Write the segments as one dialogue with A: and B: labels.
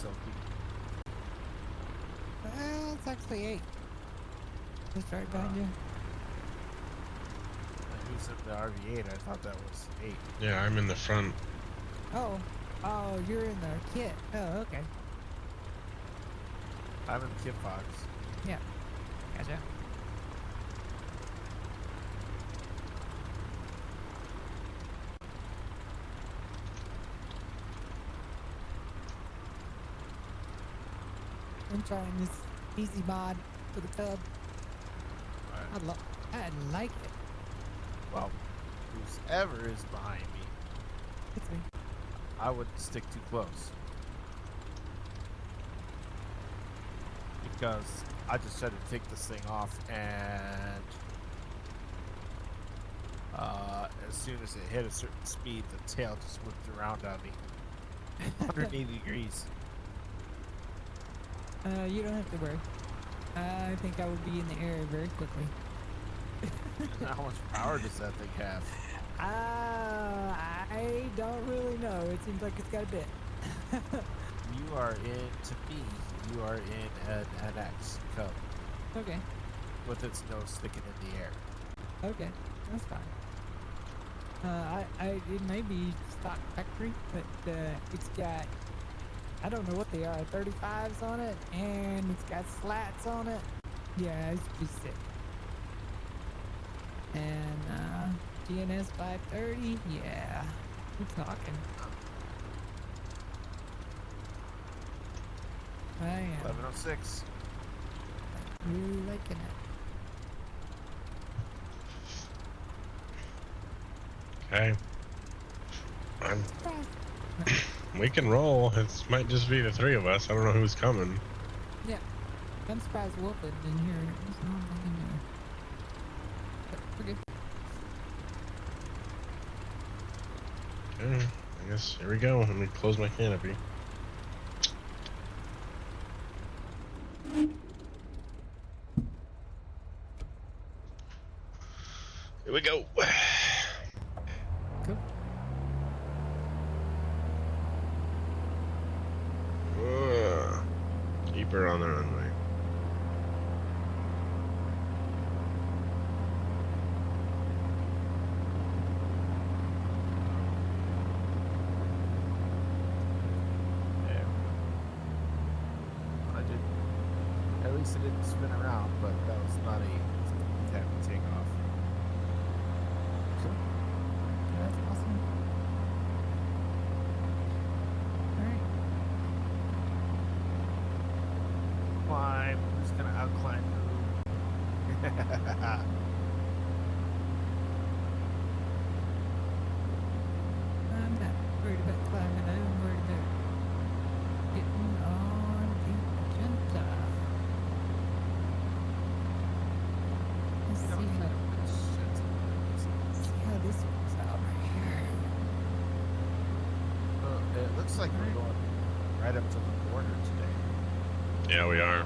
A: Silky.
B: It's actually 8. Just right behind you.
A: Who's in the RV8? I thought that was 8.
C: Yeah, I'm in the front.
B: Oh, you're in the kit. Oh, okay.
A: I'm in the Kit Fox.
B: Yeah, gotcha. I'm trying this easy mod for the tub.
A: Right.
B: I like it.
A: Well, whoever is behind me,
B: It's me.
A: I wouldn't stick too close. Because I just tried to take this thing off, and as soon as it hit a certain speed, the tail just whipped around on me. 180 degrees.
B: You don't have to worry. I think I will be in the air very quickly.
A: How much power does that thing have?
B: I don't really know. It seems like it's got a bit.
A: You are in, to me, you are in an NX Cub
B: Okay.
A: with its nose sticking in the air.
B: Okay. That's fine. It may be stock factory, but it's got, I don't know what they are, 35s on it, and it's got slats on it. Yeah, it's pretty sick. And GNS 530, yeah, we're talking. I am
A: 1106.
B: really liking it.
C: Okay. We can roll. It might just be the 3 of us. I don't know who's coming.
B: Yeah, I'm surprised Wolford didn't hear it. There's nothing in there. But we're good.
C: Okay. I guess here we go. Let me close my canopy. Here we go.
B: Cool.
C: Keep her on the runway.
A: Yeah. I did. At least it didn't spin around, but that was not a type of takeoff.
B: Cool. Yeah, that's awesome. Alright.
A: Climb. Who's gonna outclimb who?
B: I'm not worried about climbing. I'm worried about getting on the agenda. Let's
A: You don't
B: see
A: need
B: how,
A: to put shit.
B: see how this works out right here.
A: Well, it looks like we're going right up to the border today.
C: Yeah, we are.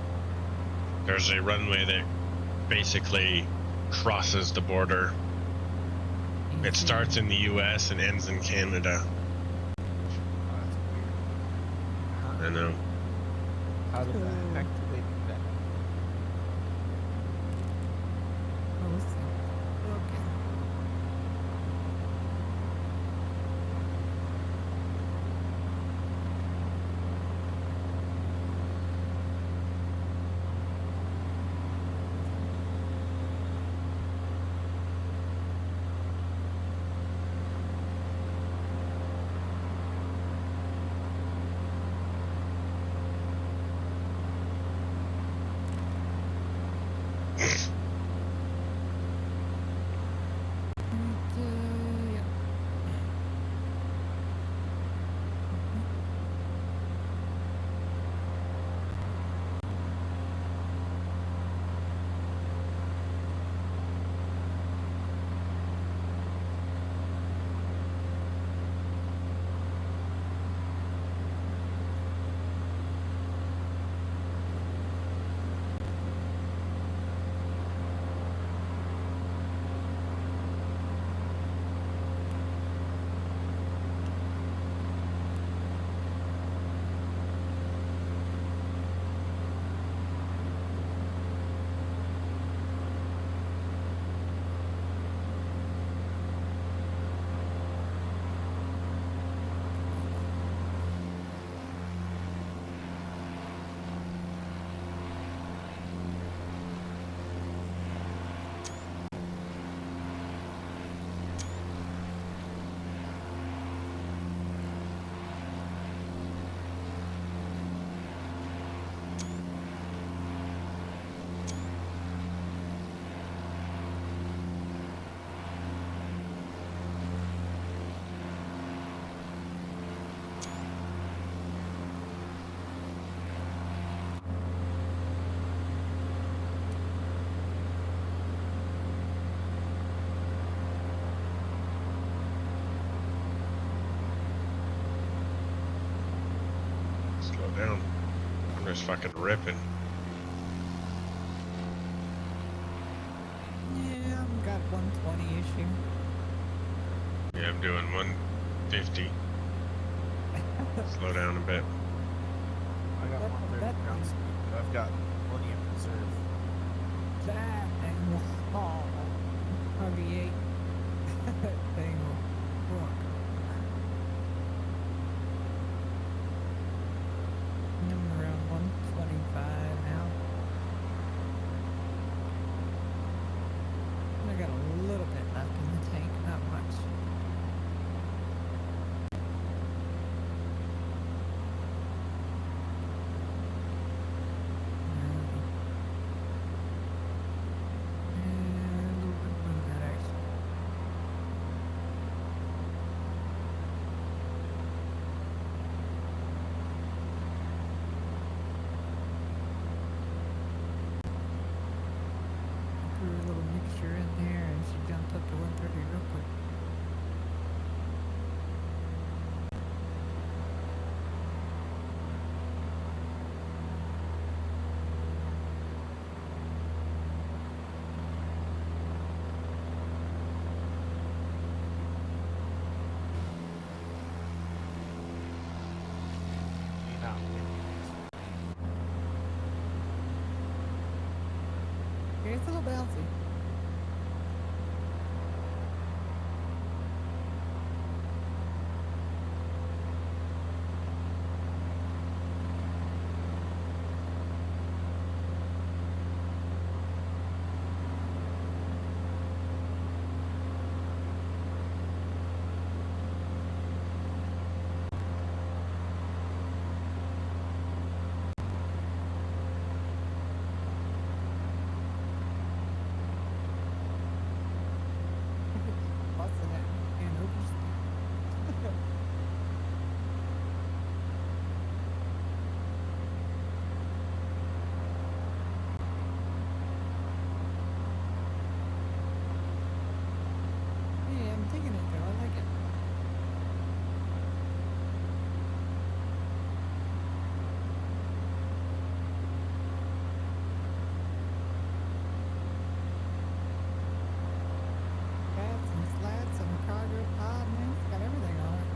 C: There's a runway that basically crosses the border. It starts in the US and ends in Canada.
A: Oh, that's weird.
C: I know.
A: How the heck do they do that?
B: Oh, let's see. Okay. Yeah.
C: down. I'm just fucking ripping.
B: Yeah, I've got 120-ish here.
C: Yeah, I'm doing 150. Slow down a bit.
A: I got
B: That-
A: 130
B: that
A: ground
B: thing-
A: speed, but I've got plenty of reserve.
B: That thing will fall. RV8. That thing will work. I'm around 125 now. I got a little bit left in the tank, not much. And a little bit more than that, actually. Threw a little mixture in there and she jumped up to 130 real quick.
A: May not win these.
B: Yeah, it's a little bouncy. Busting it and overspeed. Yeah, I'm digging it though. I like it. Flats and slats and a cargo pod, man. It's got everything on it.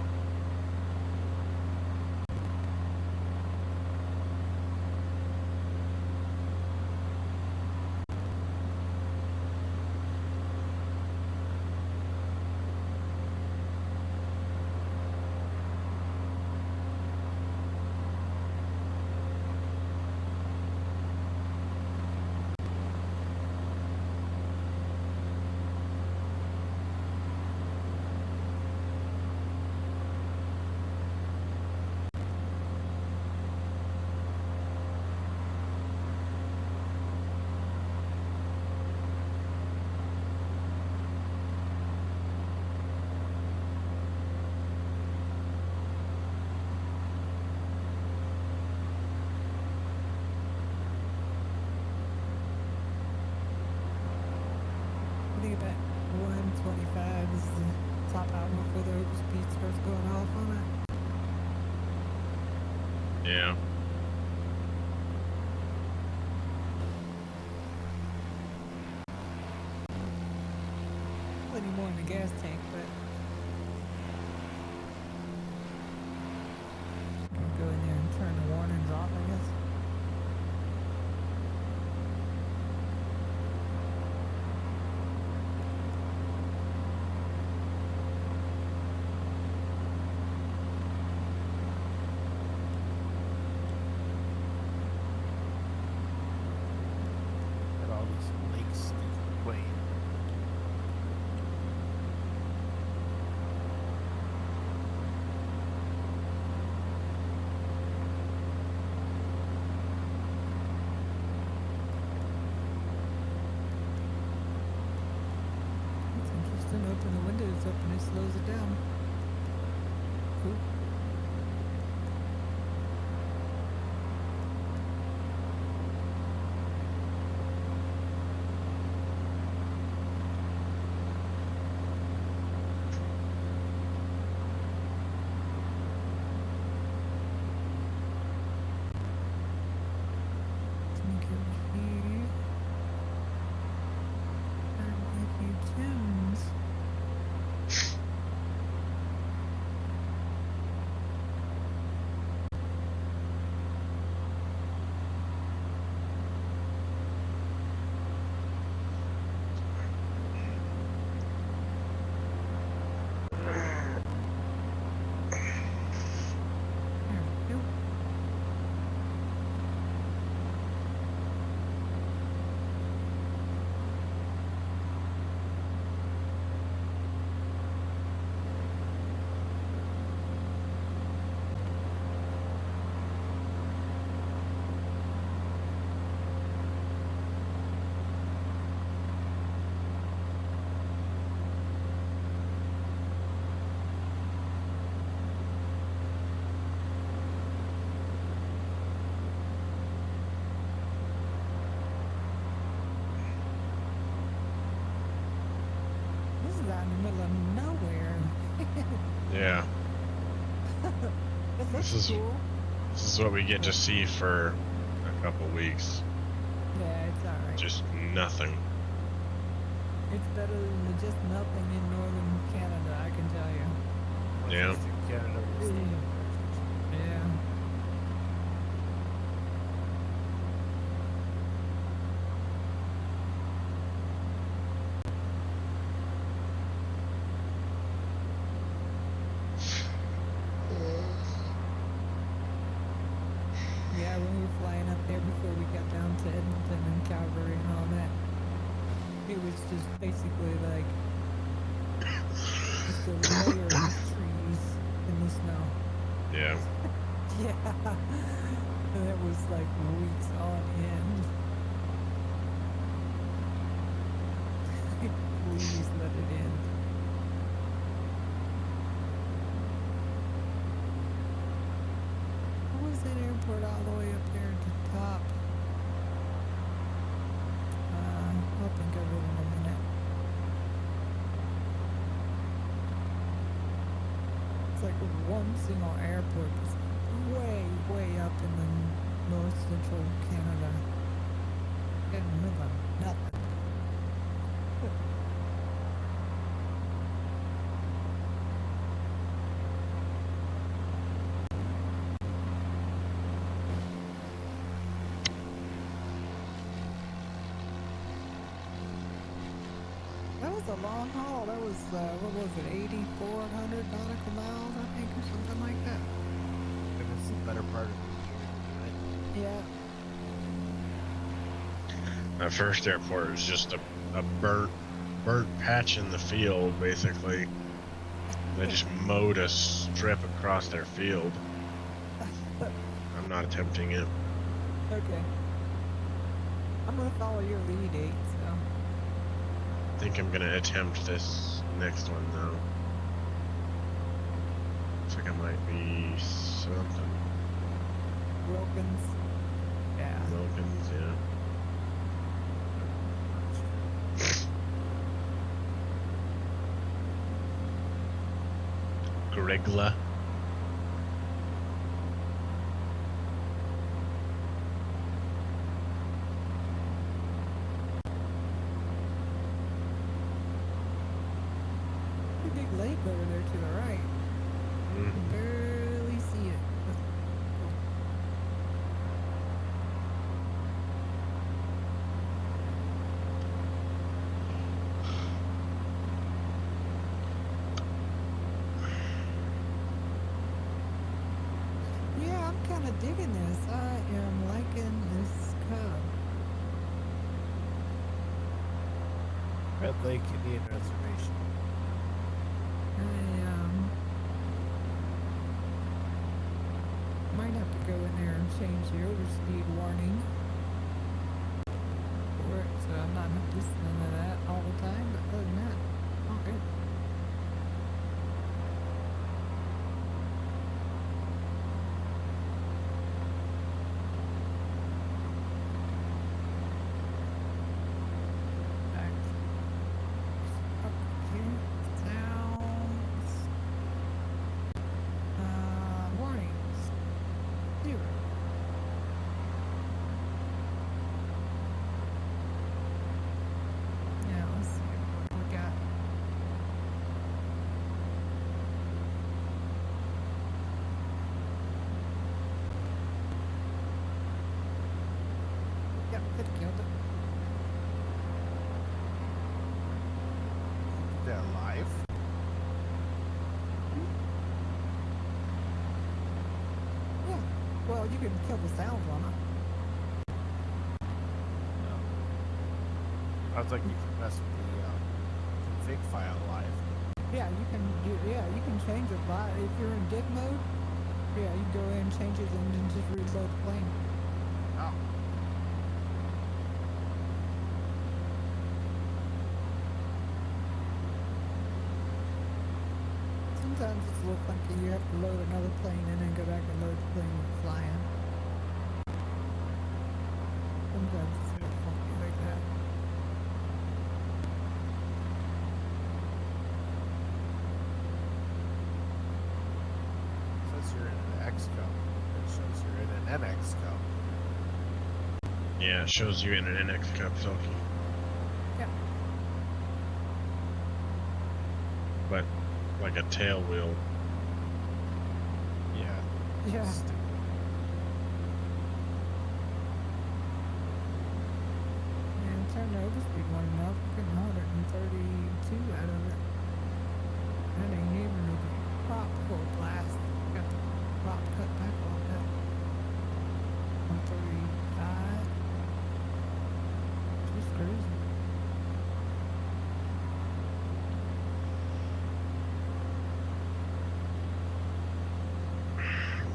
B: I think about 125 is the top out before the overspeed starts going off on it.
C: Yeah.
B: Plenty more in the gas tank, but can go in there and turn the warnings off, I guess.
A: Got all these lakes you can play in.
C: Yeah,
B: That
C: This
B: looks
C: is-
B: cool.
C: this is what we get to see for a couple weeks.
B: Yeah, it's alright.
C: Just nothing.
B: It's better than just nothing in northern Canada, I can tell you.
C: Yeah.
A: Western Canada was the
B: Yeah. Yeah, when we were flying up there before we got down to Edmonton and Calgary and all that, it was just basically like just a layer of trees in the snow.
C: Yeah.
B: Yeah. And it was like weeks on end. Please let it end. What was that airport all the way up there at the top? I'll think of it in a minute. It's like one single airport that's way, way up in the north central Canada. In the middle of nothing. That was a long haul. That was, what was it, 8,400 nautical miles, I think, or something like that.
A: And it's the better part of the year, right?
B: Yeah.
C: That first airport was just a burnt patch in the field, basically. They just mowed a strip across their field. I'm not attempting it.
B: Okay. I'm gonna follow your lead, 8, so.
C: I think I'm gonna attempt this next one though. Looks like it might be something.
B: Wilkins. Yeah.
C: Wilkins, yeah. Gregla.
B: Pretty big lake over there to the right. You
C: Mhm.
B: can barely see it. Yeah, I'm kind of digging this. I am liking this cub.
A: Red Lake Indian Reservation.
B: I might have to go in there and change the overspeed warning for it, so I'm not listening to that all the time. But other than that, all good. Back up here, sounds. Warnings. 0. Yeah, let's see what we got. Yep, it killed it.
A: They're alive.
B: Yeah. Well, you can kill the sounds on it.
A: No. I was like, you can mess with the config file live.
B: Yeah, you can change it by if you're in dig mode. Yeah, you go in, change it, and then just reload the plane.
A: Oh.
B: Sometimes it's a little funky. You have to load another plane and then go back and load the plane you're flying. Sometimes it's a little funky like that.
A: NX Cup.
C: Yeah, it shows you in an NX Cup, Selkie.
B: Yeah.
C: But like a tail wheel.
A: Yeah.
B: Yeah.
A: Stupid.
B: And turn the overspeed one enough, getting 132 out of it. That ain't even a prop full blast. Got the prop cut back a little bit. 135. Just cruising.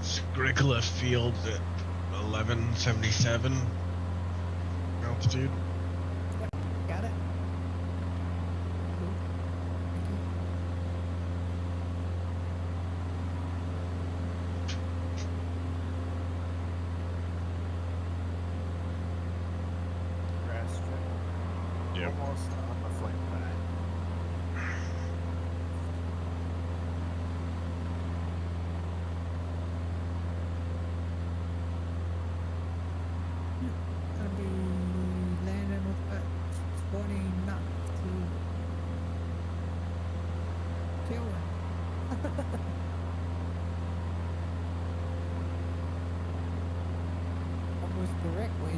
C: Scriggler Field at 1177 altitude.
B: Yep, got it. Cool. Thank you.
A: Grass strip.
C: Yep.
A: Almost on the flame pad.
B: Gonna be landing with about 20 knots to tailwind. Almost directly.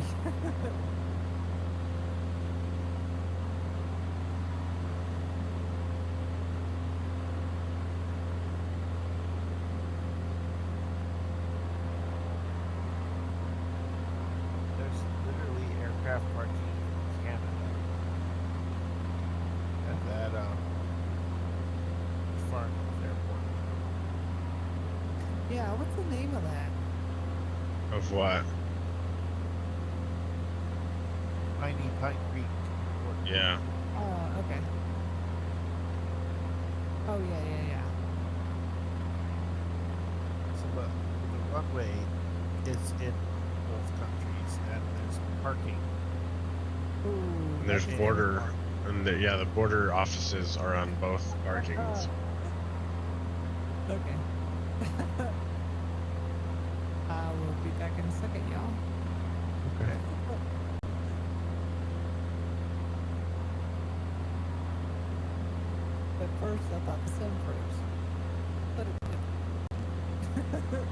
A: There's literally aircraft parking in Canada. At that Farnborough Airport.
B: Yeah, what's the name of that?
C: Of what?
A: Pine Creek Airport.
C: Yeah.
B: Oh, okay. Oh, yeah.
A: So the runway is in both countries, and there's parking.
B: Ooh.
C: And there's
A: in
C: border,
A: one.
C: and the border offices are on both parkings.
B: Okay. I will be back in a second, y'all.
A: Okay.
B: At first, I thought the sun froze, but it didn't.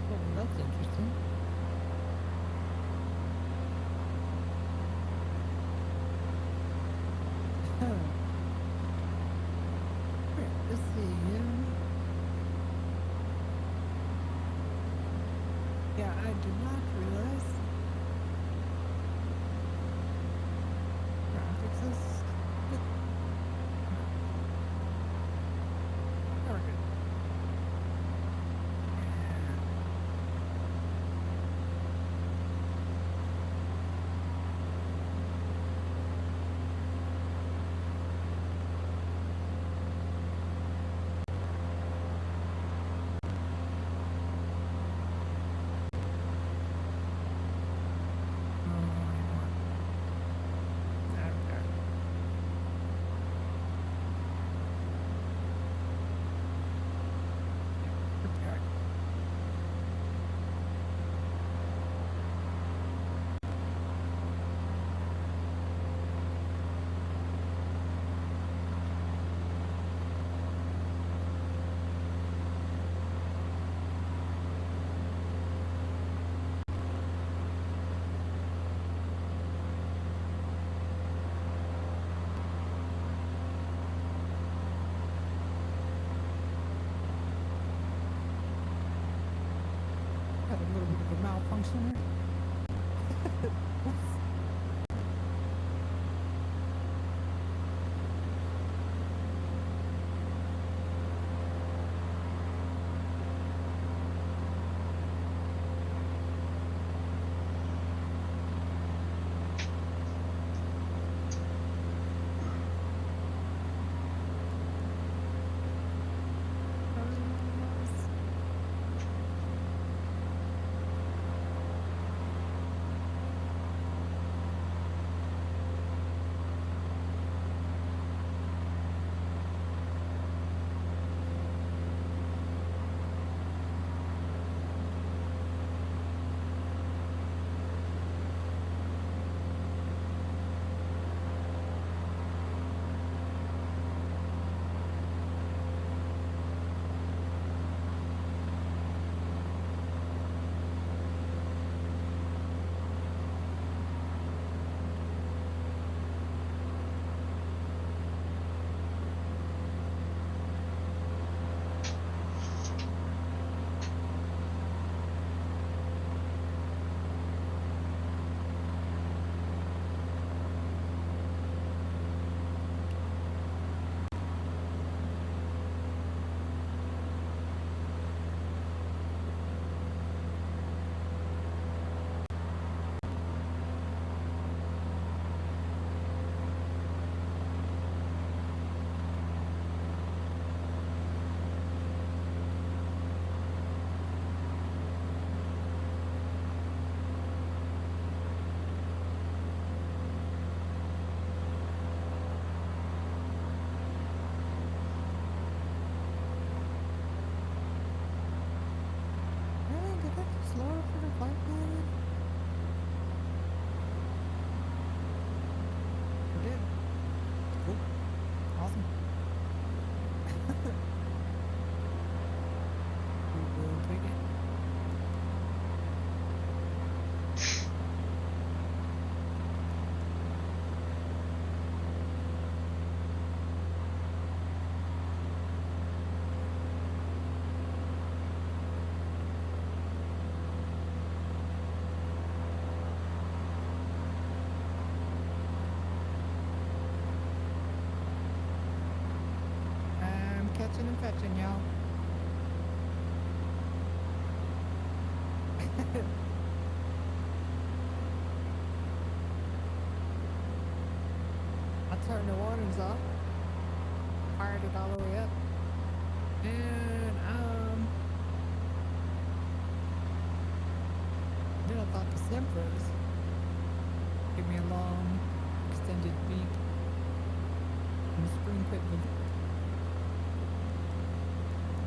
B: Well, that's interesting. Let's see here. Yeah, I did not realize graphics is good. Now we're good. Had a little bit of a malfunction there. Oops. catching y'all. I turned the warnings off, fired it all the way up, and then I thought the Sempers gave me a long, extended beep, and the screen quit moving.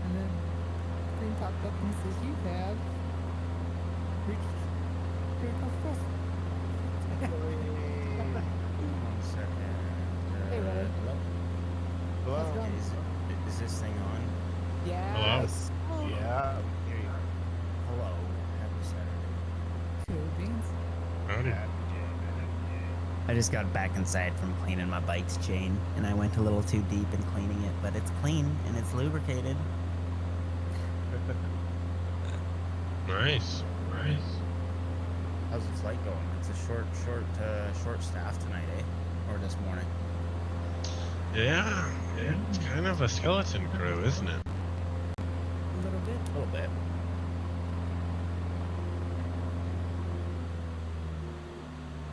B: And then the screen popped up and it says, "You have reached critical stress."
D: One second.
B: Hey, buddy.
D: Hello?
A: Hello.
B: How's it going?
D: Is this thing on?
B: Yeah.
C: Hello?
A: Yes. Yeah. Here you are.
D: Hello. Happy Saturday.
B: Cool beans.
C: Howdy.
D: I just got back inside from cleaning my bike's chain, and I went a little too deep in cleaning it, but it's clean and it's lubricated.
C: Nice. Nice.
D: How's the flight going? It's a short staff tonight, eh? Or this morning?
C: Yeah. It's kind of a skeleton crew, isn't it?
B: A little bit.
D: A little bit.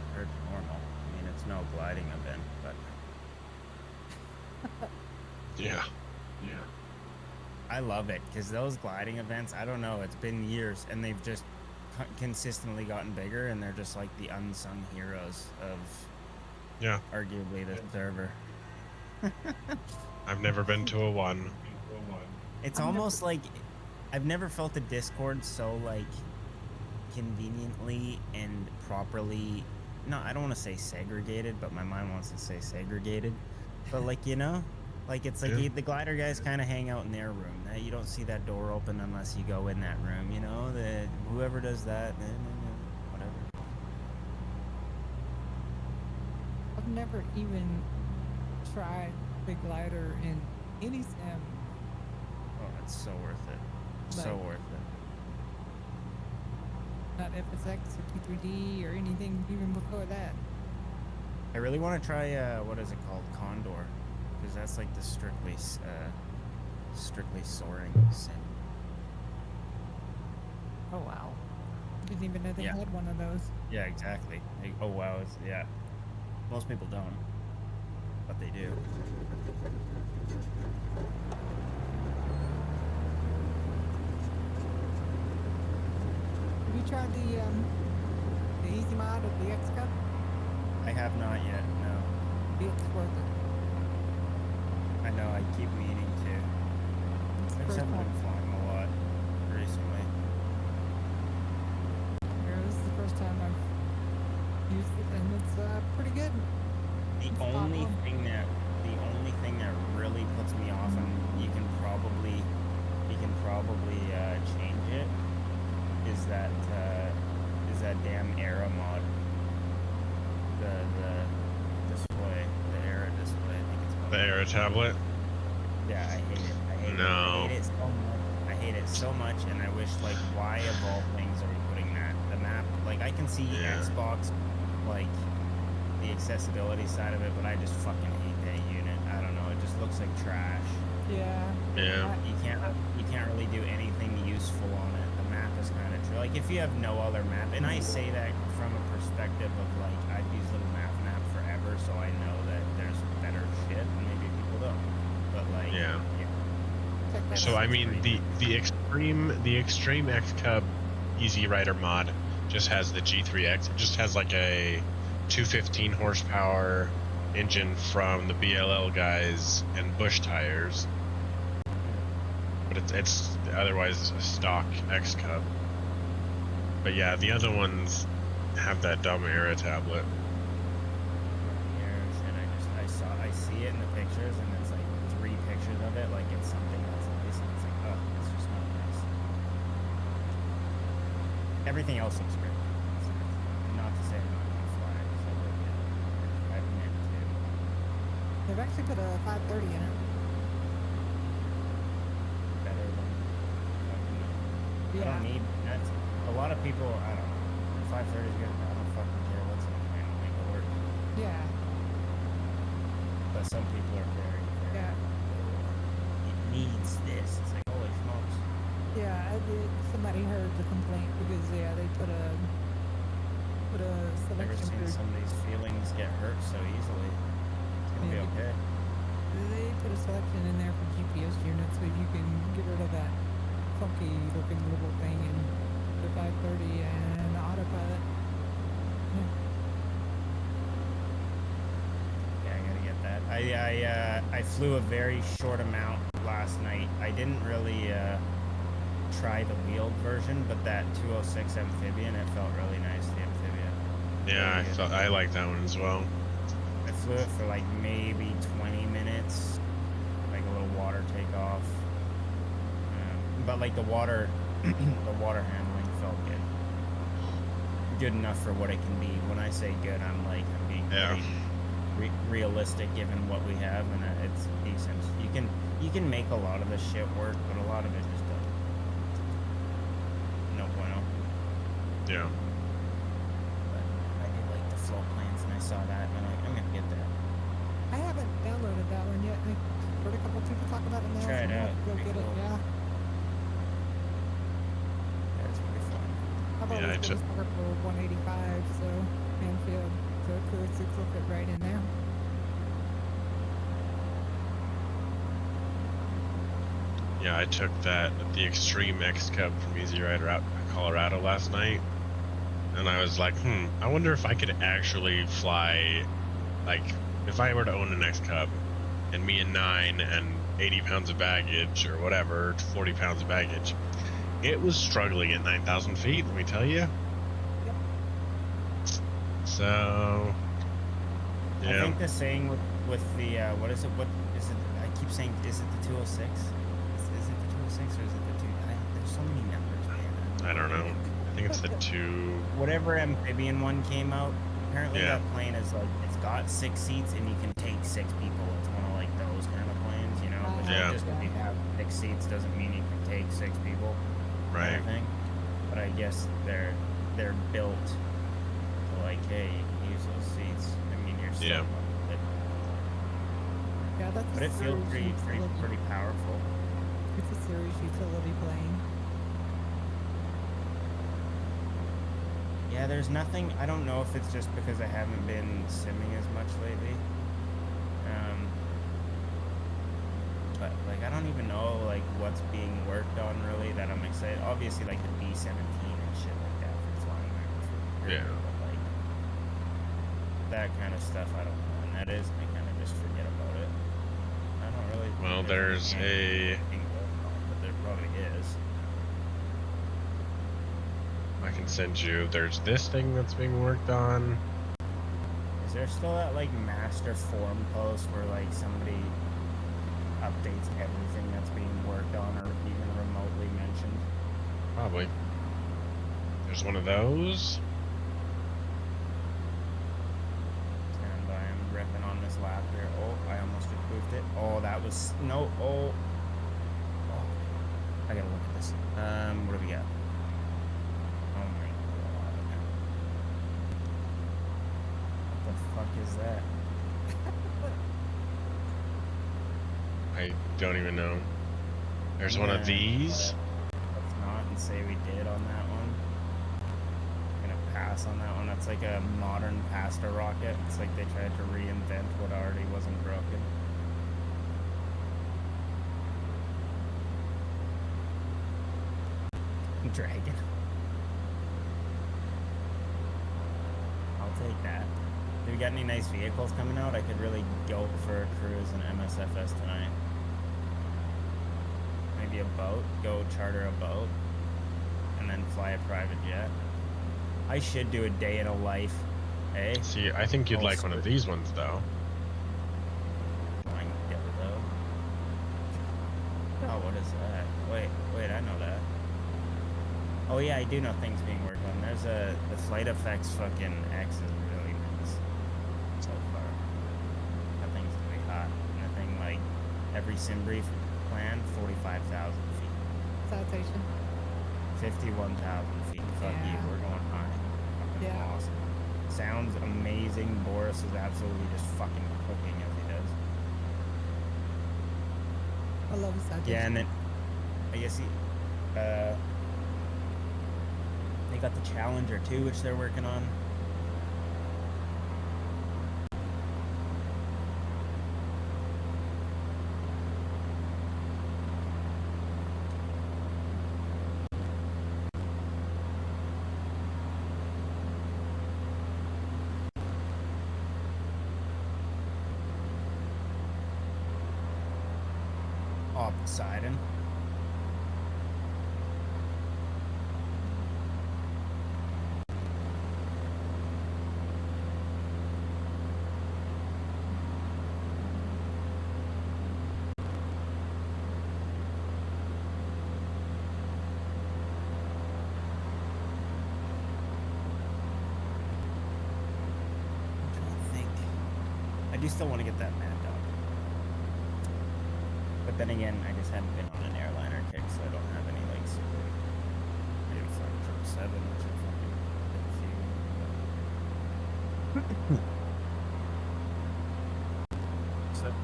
D: Compared to normal. I mean, it's no gliding event, but
C: Yeah.
D: I love it because those gliding events, I don't know, it's been years and they've just consistently gotten bigger, and they're just like the unsung heroes of
C: Yeah.
D: arguably the server.
C: I've never been to a one.
D: It's almost like I've never felt the Discord so like conveniently and properly, no, I don't want to say segregated, but my mind wants to say segregated, but like, you know, like it's like
C: Yeah.
D: the glider guys kind of hang out in their room. You don't see that door open unless you go in that room, you know, the whoever does that, whatever.
B: I've never even tried the glider in any sim.
D: Oh, it's so worth it. So
B: Like-
D: worth it.
B: Not FSX or T3D or anything even before that.
D: I really want to try what is it called, Condor, because that's like the strictly soaring sim.
B: Oh wow. Didn't even know they
D: Yeah.
B: had one of those.
D: Yeah, exactly. Like, oh wow, yeah. Most people don't, but they do.
B: Have you tried the easy mod of the X Cup?
D: I have not yet. No,
B: It's worth it.
D: I know. I keep meaning to.
B: It's the
D: I just
B: first
D: haven't
B: time.
D: been flying a lot recently.
B: Yeah, this is the first time I've used it, and it's pretty good.
D: The
B: It's spot
D: only
B: on.
D: thing that really puts me off, and you can probably change it, is that damn era mod. The display, the era display. I think it's called.
C: The Era tablet.
D: Yeah, I hate it. I hate it.
C: No.
D: I hate it so much. I hate it so much, and I wish, like, why of all things are we putting that? The map, like, I can see
C: Yeah.
D: Xbox, like, the accessibility side of it, but I just fucking hate that unit. I don't know. It just looks like trash.
B: Yeah.
C: Yeah.
D: You can't really do anything useful on it. The map is kind of like, if you have no other map, and I say that from a perspective of like, I've used Little Map forever, so I know that there's better shit, and maybe people don't. But like,
C: Yeah.
B: Check that
C: So
B: out.
C: I mean, the extreme X Cub Easy Rider mod just has the G3X. It just has like a 215 horsepower engine from the BLL guys and bush tires. But it's otherwise a stock X Cub. But yeah, the other ones have that dumb Era tablet.
D: years, and I see it in the pictures, and it's like 3 pictures of it, like it's something that's nice, and it's like, oh, it's just not nice. Everything else looks great. Not to say I'm not gonna fly it, so like, yeah, I've meant to.
B: They've actually put a 530 in it.
D: Better than I
B: Yeah.
D: don't need that's a lot of people. I don't know. 530 is good. I don't fucking care what's in it. Man, make it work.
B: Yeah.
D: But some people are very, very
B: Yeah.
D: needs this. It's like, holy smokes.
B: Yeah, somebody heard the complaint because yeah, they put a
D: Never
B: selection
D: seen
B: for
D: somebody's feelings get hurt so easily. It's gonna be
B: Yeah.
D: okay.
B: they put a selection in there for GPS units so you can get rid of that funky looking little thing in the 530 and autopilot. Yeah.
D: Yeah, I gotta get that. I flew a very short amount last night. I didn't really try the wheeled version, but that 206 amphibian, it felt really nice. The amphibian.
C: Yeah,
D: Really good.
C: I like that one as well.
D: I flew it for like maybe 20 minutes, like a little water takeoff. But like the water, the water handling felt good. Good enough for what it can be. When I say good, I'm being
C: Yeah.
D: pretty realistic given what we have, and it's decent. You can make a lot of this shit work, but a lot of it just doesn't. No bueno.
C: Yeah.
D: But I did like the float plans, and I saw that, and I'm gonna get that.
B: I haven't downloaded that one yet. I heard a couple people talk about it now.
D: Try it
B: so I'll
D: out.
B: Go
D: Pretty
B: get it.
D: cool.
B: Yeah.
D: Yeah, it's pretty fun.
B: I've
C: Yeah,
B: always
C: I
B: been a sucker for 185, so Anfield, so Cruise 6 will fit right in there.
C: Yeah, I took the Extreme X Cub from Easy Rider out to Colorado last night, and I was like, I wonder if I could actually fly, like, if I were to own an X Cub, and me and 9 and 80 pounds of baggage, or whatever, 40 pounds of baggage, it was struggling at 9,000 feet, let me tell you.
B: Yep.
C: So,
D: I
C: yeah.
D: think the saying with the what is it? What is it? I keep saying, is it the 206? Is it the 206 or is it the 2? There's so many numbers, man.
C: I don't know. I think it's the 2.
D: Whatever amphibian one came out. Apparently
C: Yeah.
D: that plane is like it's got 6 seats and you can take 6 people. It's one of like those kind of planes, you know. But
C: Yeah.
D: just because you have 6 seats doesn't mean you can take 6 people.
C: Right.
D: Kind of thing. But I guess they're built to like, hey, you can use those seats. I mean, you're still
C: Yeah.
D: up with it.
B: Yeah, that's
D: But
B: a
D: it feels
B: series utility.
D: pretty powerful.
B: It's a series utility plane.
D: Yeah, there's nothing. I don't know if it's just because I haven't been simming as much lately. But like, I don't even know like what's being worked on really that I'm excited. Obviously, like the B-17 and shit like that for flying back.
C: Yeah.
D: But like that kind of stuff, I don't know. And that is, I kind of just forget about it. I don't really. think
C: Well, there's
D: anything going on, but there probably is.
C: I can send you, there's this thing that's being worked on.
D: Is there still that like master forum post where like somebody updates everything that's being worked on or even remotely mentioned?
C: Probably. There's one of those.
D: Stand by, I'm ripping on this lap here. Oh, I almost approved it. Oh, that was no. Oh, I gotta look at this. What do we got? Oh my god! What the fuck is that?
C: I don't even know. There's one of these.
D: Let's not and say we did on that one. I'm gonna pass on that one. That's like a modern pasta rocket. It's like they tried to reinvent what already wasn't broken. Dragon. I'll take that. Do we got any nice vehicles coming out? I could really go for a cruise in MSFS tonight. Maybe a boat. Go charter a boat. And then fly a private jet. I should do a day in a life. Eh?
C: See, I think you'd
D: Oh,
C: like one of
D: sweet.
C: these ones, though.
D: Flying dildo. Oh, what is that? Wait, I know that. Oh yeah, I do know things being worked on. There's the Flight Effects fucking X is really nice so far. That thing's really hot. And that thing, like, every sim brief plan, 45,000 feet.
B: Citation.
D: 51,000 feet. Fuck you,
B: Yeah.
D: we're going high. Fucking
B: Yeah.
D: awesome. Sounds amazing. Boris is absolutely just fucking cooking as he does.
B: I love a citation.
D: Yeah, and then I guess they got the Challenger too, which they're working on. Oh, Poseidon. I'm trying to think. I do still want to get that Mad Dog. But then again, I just haven't been on an airliner kick, so I don't have any like super. Maybe it's like 7, which are fucking a few.
A: 72.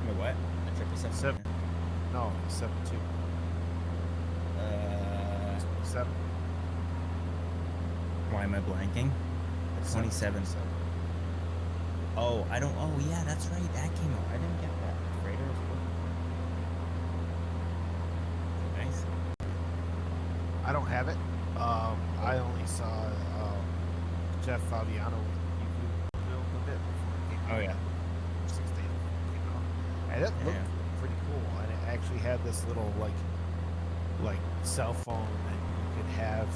D: Wait, what? A 777?
A: Seven. No, 72. 7.
D: Why am I blanking? The 27. Oh, I don't. Oh, yeah, that's right. That came out. I didn't get that. Freighter is cool. Nice.
A: I don't have it. I only saw Jeff Fabiano film of it before it came out.
D: Oh, yeah.
A: 6 days before it came out. And it looked
D: Yeah.
A: pretty cool. And it actually had this little like cell phone that you could have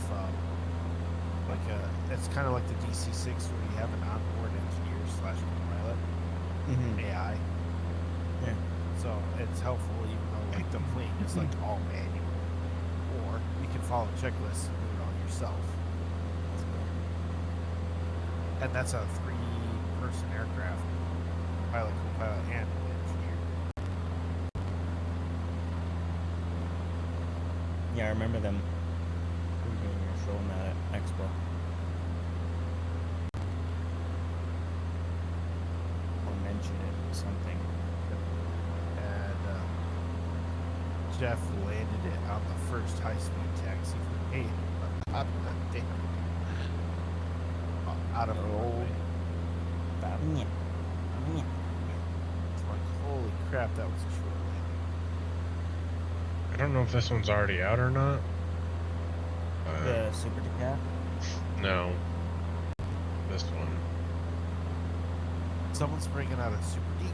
A: it's kind of like the DC-6 where you have an onboard engineer / pilot
D: Mm-hmm.
A: AI.
D: Yeah.
A: So it's helpful even though like the plane is like all manual. Or you can follow checklists and do it all yourself.
D: That's cool.
A: And that's a 3-person aircraft. Pilot, co-pilot, and engineer.
D: Yeah, I remember them previewing or showing that at Expo. Or mention it or something.
A: And Jeff landed it on the first high-speed taxi for me. Out of an old. It's like, holy crap, that was a short landing.
C: I don't know if this one's already out or not.
D: The Super Decaf?
C: No. This one.
A: Someone's bringing out a Super Deke.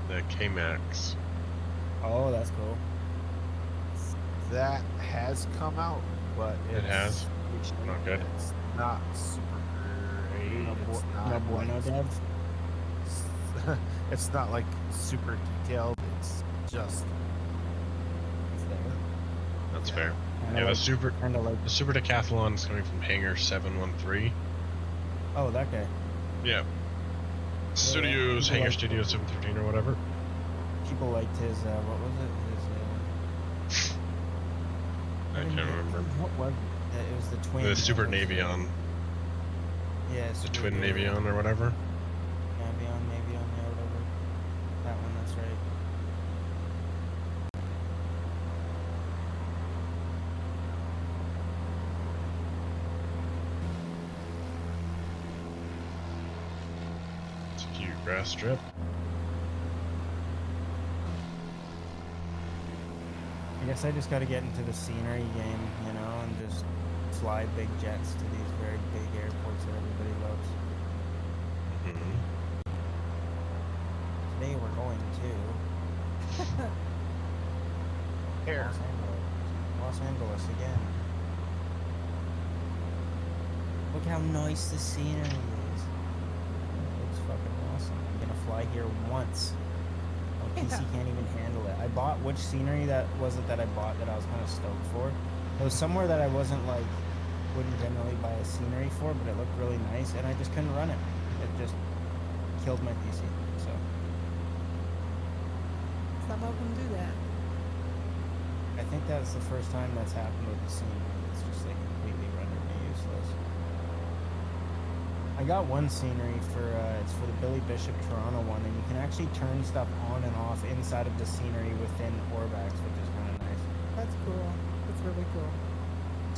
C: The K-Max.
D: Oh, that's cool.
A: That has come out, but
C: It
A: it's,
C: has? Not good.
A: It's not super great.
D: No,
A: It's
D: no
A: not
D: bueno,
A: like,
D: Dev?
A: it's not like super detailed. It's just
D: It's there.
C: That's
A: Yeah.
C: fair.
D: Kinda
C: Yeah,
D: like,
C: the Super
D: kinda like.
C: the Super Decathlon is coming from Hangar 713.
D: Oh, that guy.
C: Yeah. Studios,
D: People
C: Hangar
D: like-
C: Studio 713 or whatever.
D: People liked his, what was it?
C: I can't remember.
D: What was it? It was the twin.
C: The Super
D: it was,
C: Navion.
D: Yeah,
C: The
D: Super
C: Twin Navion or whatever.
D: Navion, yeah, whatever. That one, that's right.
C: It's a cute grass strip.
D: I guess I just got to get into the scenery game, you know, and just fly big jets to these very big airports that everybody loves.
C: Hmm.
D: Today we're going to
A: hair.
D: Los Angeles. Los Angeles again. Look how nice the scenery is. It looks fucking awesome. I'm gonna fly here once. My PC can't even handle it. I bought which scenery that was it that I bought that I was kind of stoked for. It was somewhere that I wouldn't generally buy a scenery for, but it looked really nice, and I just couldn't run it. It just killed my PC. So
B: Some of them do that.
D: I think that's the first time that's happened with the scenery. It's just like completely rendered me useless. I got one scenery for it's for the Billy Bishop Toronto one, and you can actually turn stuff on and off inside of the scenery within Orbex, which is kind of nice.
B: That's cool. That's really cool.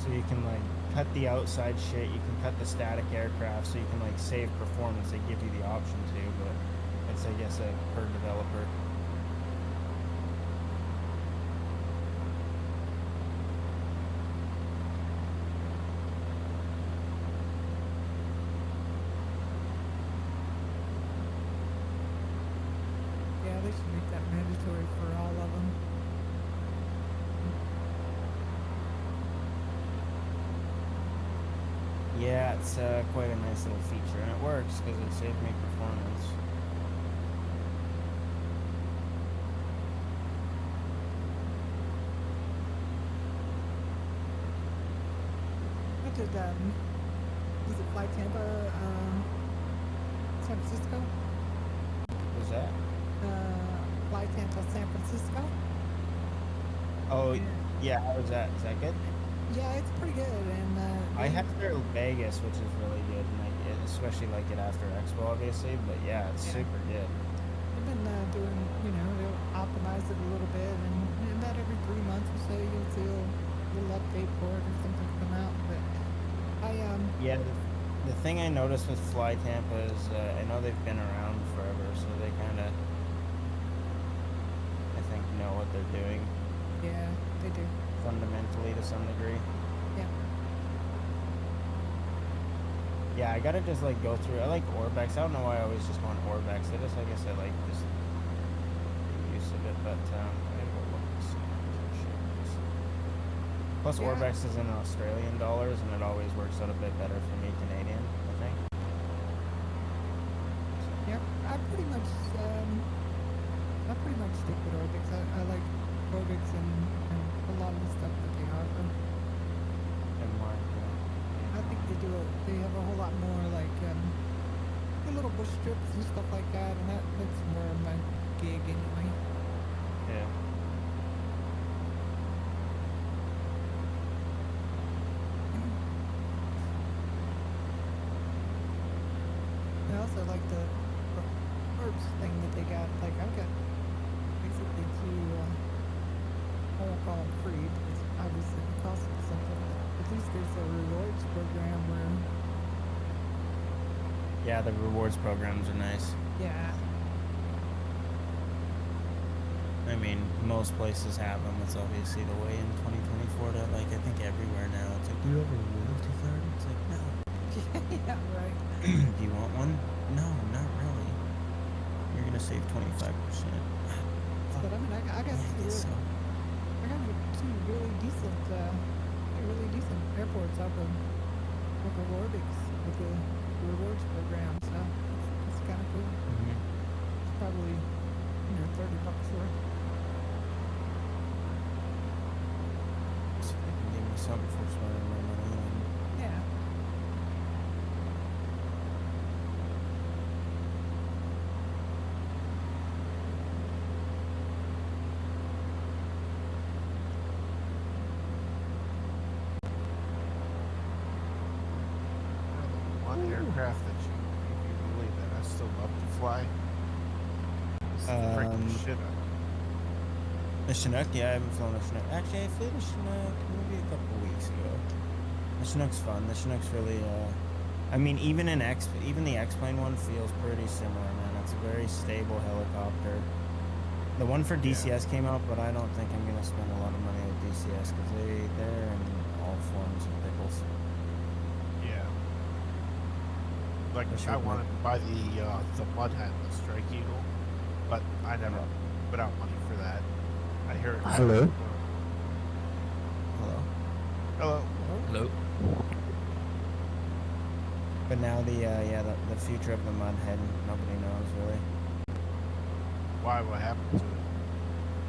D: So you can like cut the outside shit, you can cut the static aircraft, so you can like save performance. They give you the option to, but it's I guess a per developer.
B: Yeah, they should make that mandatory for all of them.
D: Yeah, it's quite a nice little feature, and it works because it saved me performance.
B: What did was it Fly Tampa, San Francisco?
D: Was that?
B: Fly Tampa, San Francisco.
D: Oh,
B: Yeah.
D: yeah. How was that? Is that good?
B: Yeah, it's pretty good, and
D: I had to Vegas, which is really good, and especially like it after Expo, obviously. But yeah, it's
B: Yeah.
D: super good.
B: they've been doing, they'll optimize it a little bit, and about every 3 months or so you'll see a little update for it or something come out. But
D: Yeah, the thing I noticed with Fly Tampa is I know they've been around forever, so they kind of, I think, know what they're doing
B: yeah, they do.
D: fundamentally to some degree.
B: Yeah.
D: Yeah, I gotta just like go through. I like Orbex. I don't know why I always just go on Orbex. I guess I like just the use of it, but I gotta go look and see what shit it is. Plus,
B: Yeah.
D: Orbex is in Australian dollars, and it always works out a bit better for me Canadian, I think.
B: Yep. I pretty much stick with Orbix. I like Orbix and a lot of the stuff that they offer.
D: And why?
B: I think they have a whole lot more like the little bush strips and stuff like that, and that's more of my gig anyway.
D: Yeah.
B: I also like the herbs thing that they got. Like I've got basically two. I won't call them free because obviously it costs me something. But at least there's a rewards program where,
D: Yeah, the rewards programs are nice.
B: yeah,
D: I mean, most places have them. It's obviously the way in 2024 to, like, I think everywhere now. It's like, do you have a loyalty card? It's like, no.
B: yeah, right.
D: Do you want one? No, not really. You're gonna save 25%.
B: But I mean, I got
D: Yeah, I
B: two,
D: guess so.
B: I got two really decent airports off of Orbix with the rewards program. So it's kind of cool.
D: Mhm.
B: It's probably $30 worth.
D: So they can give me something for spending my money on.
B: Yeah.
A: One aircraft that you believe that I still love to fly. It's the freaking shit out.
D: The Chinook? Yeah, I haven't flown a Chinook. Actually, I flew the Chinook maybe a couple weeks ago. The Chinook's fun. The Chinook's really, I mean, even the X-Plane one feels pretty similar, man. It's a very stable helicopter. The one for DCS came out, but I don't think I'm gonna spend a lot of money with DCS because they're in all forms of pickles.
A: Yeah. Like
D: Wish
A: I
D: we'd
A: wanted to buy the Mud Hen, the Strike Eagle, but I never put out money for that. I hear it.
E: Hello?
D: Hello.
A: Hello.
E: Hello?
D: But now the future of the Mudhead, nobody knows really.
A: Why? What happened to it?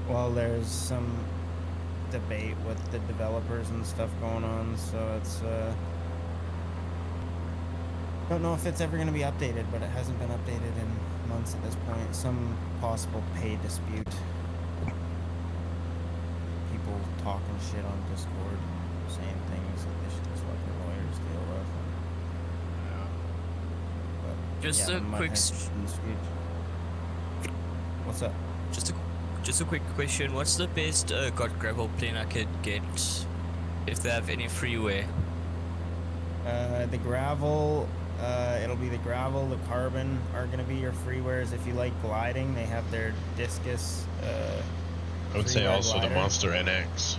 D: Well, there's some debate with the developers and stuff going on, so it's don't know if it's ever going to be updated, but it hasn't been updated in months at this point. Some possible pay dispute. People talking shit on Discord, saying things that they should just let their lawyers deal with.
A: Yeah.
E: Just
D: yeah,
E: a
D: the mud
E: quick,
D: hedges is huge. What's up?
E: just a quick question. What's the best God gravel plane I could get if they have any freeware?
D: The gravel, it'll be the gravel, the carbon are gonna be your freewares. If you like gliding, they have their discus.
C: I would say
D: freeware
C: also the
D: glider.
C: Monster NX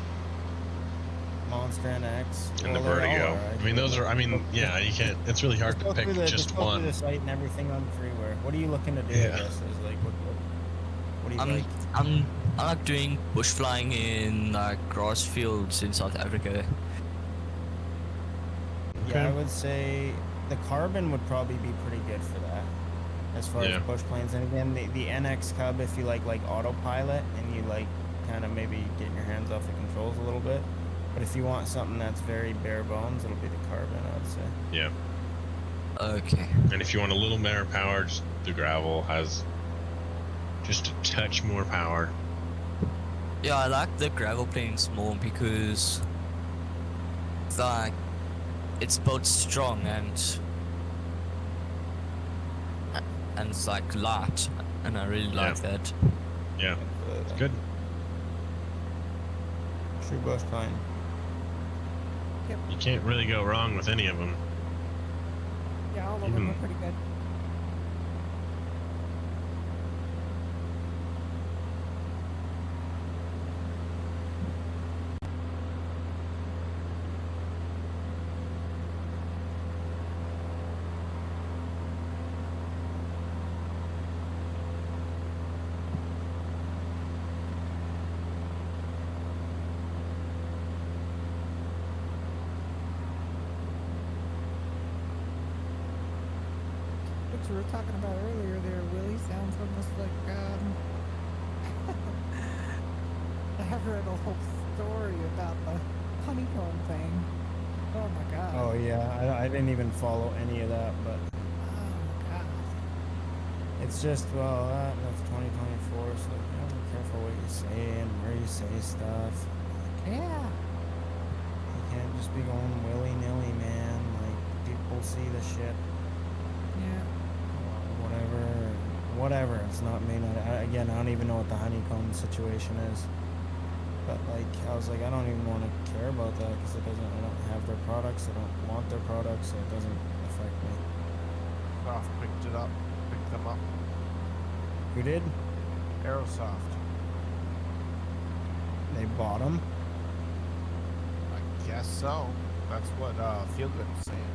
D: Monster NX
C: and the
D: Well, they all
C: Vertigo.
D: are,
C: I
D: actually.
C: mean, those are. I mean,
D: Just-
C: yeah, you can't. It's really hard
D: just
C: to
D: go
C: pick
D: through the,
C: just
D: go through
C: one.
D: the site and everything on freeware. What are you looking to do?
C: Yeah.
D: I guess is like what do you
E: I'm
D: like?
E: I like doing bush flying in like grass fields in South Africa.
D: Yeah, I would say the carbon would probably be pretty good for that. As far
C: Yeah.
D: as bush planes, and again, the NX Cub, if you like autopilot and you like kind of maybe getting your hands off the controls a little bit. But if you want something that's very bare bones, it'll be the carbon, I would say.
C: Yeah.
E: Okay.
C: And if you want a little more power, just the gravel has just a touch more power.
E: Yeah, I like the gravel planes more because like it's both strong and it's like light, and I really like that.
C: Yeah. It's good.
D: True bush plane.
C: You can't really go wrong with any of them.
B: Yeah, all of them
C: Even-
B: are pretty good. What you were talking about earlier there, Willie, sounds almost like I have read a whole story about the honeycomb thing. Oh my god.
D: Oh yeah, I didn't even follow any of that, but
B: Oh my god.
D: it's just well that's 2024, so you know, be careful what you say and where you say stuff.
B: Yeah.
D: You can't just be going willy nilly, man. Like people see the shit.
B: Yeah.
D: Whatever. It's not me. Again, I don't even know what the honeycomb situation is. But like, I was like, I don't even want to care about that because it doesn't. I don't have their products. I don't want their products, so it doesn't affect me.
A: Soft picked them up.
D: Who did?
A: Aerosoft.
D: They bought them.
A: I guess so. That's what Feelgood was saying.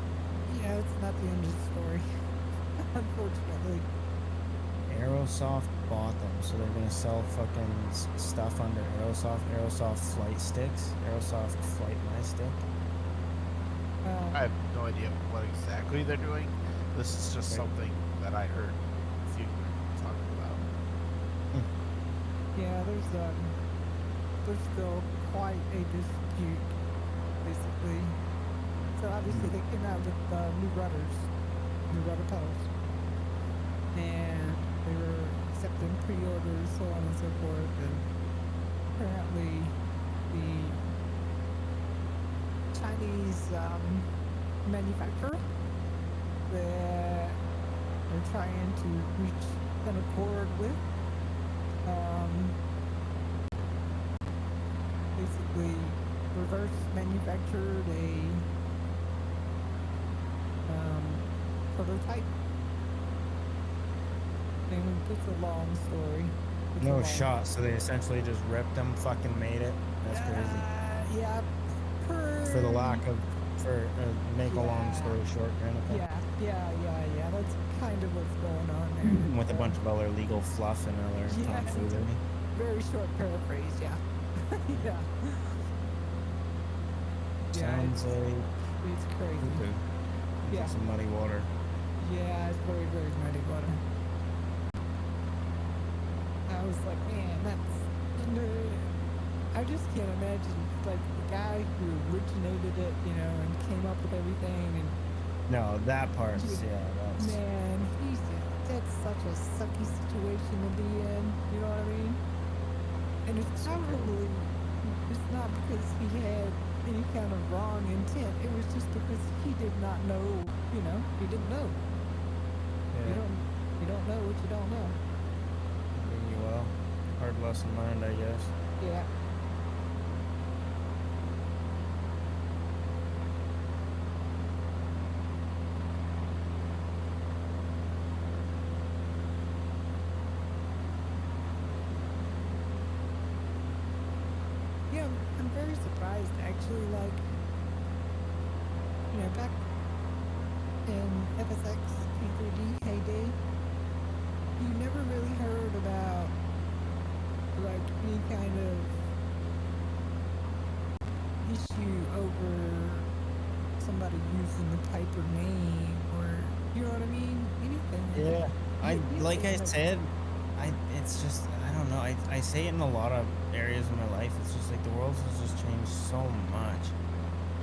B: Yeah, it's not the end of the story. Unfortunately.
D: Aerosoft bought them, so they're gonna sell fucking stuff under Aerosoft flight sticks, Aerosoft flight my stick.
A: I have no idea what exactly they're doing. This is just
D: Right.
A: something that I heard Feelgood talking about.
B: Yeah, there's still quite a dispute, basically. So obviously they came out with new rudder pedals, and they were accepting pre-orders, so on and so forth. And apparently, the Chinese manufacturer that they're trying to reach an accord with. Basically reverse manufactured a prototype. And it's a long story. It's a
D: No
B: long-
D: shot. So they essentially just ripped them, fucking made it. That's crazy.
B: Yeah.
D: For the lack of, make a long
B: Yeah.
D: story short, kind of thing.
B: Yeah. That's kind of what's going on there.
D: With a bunch of other legal fluff and other
B: Yeah.
D: tomfoolery.
B: Very short paraphrase, yeah. Yeah.
D: Sounds like
B: It's crazy.
D: poo-poo.
B: Yeah.
D: Some muddy water.
B: Yeah, it's very, very muddy water. I was like, man, that's. I just can't imagine, like, the guy who originated it, you know, and came up with everything, and
D: No, that part's,
B: Yeah.
D: that's...
B: man, that's such a sucky situation to be in, you know what I mean? And it's probably, it's not because he had any kind of wrong intent, it was just because he did not know, you know, he didn't know. You don't know what you don't know.
D: Well, hard lesson learned, I guess.
B: Yeah. Yeah, I'm very surprised actually, like, back in FSX P3D heyday, you never really heard about, like, any kind of issue over somebody using the Piper name, or, you know what I mean? Anything.
D: Yeah. Like I
B: Usually,
D: said, it's just, I don't know. I say it in a lot of areas of my life. It's just like the world has just changed so much.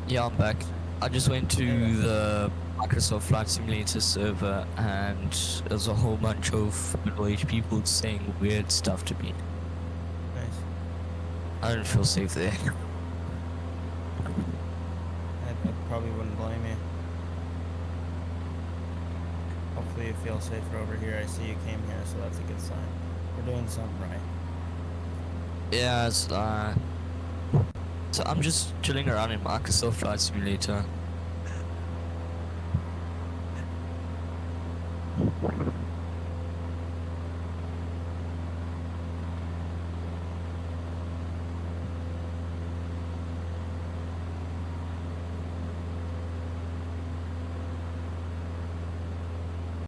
E: Yeah, I'm back. I just went to
D: Okay.
E: the Microsoft Flight Simulator server and there's a whole bunch of middle-aged people saying weird stuff to me.
D: Nice.
E: I don't feel safe there.
D: I probably wouldn't blame you. Hopefully you feel safer over here. I see you came here, so that's a good sign. We're doing something right.
E: Yeah, so I'm just chilling around in Microsoft Flight Simulator.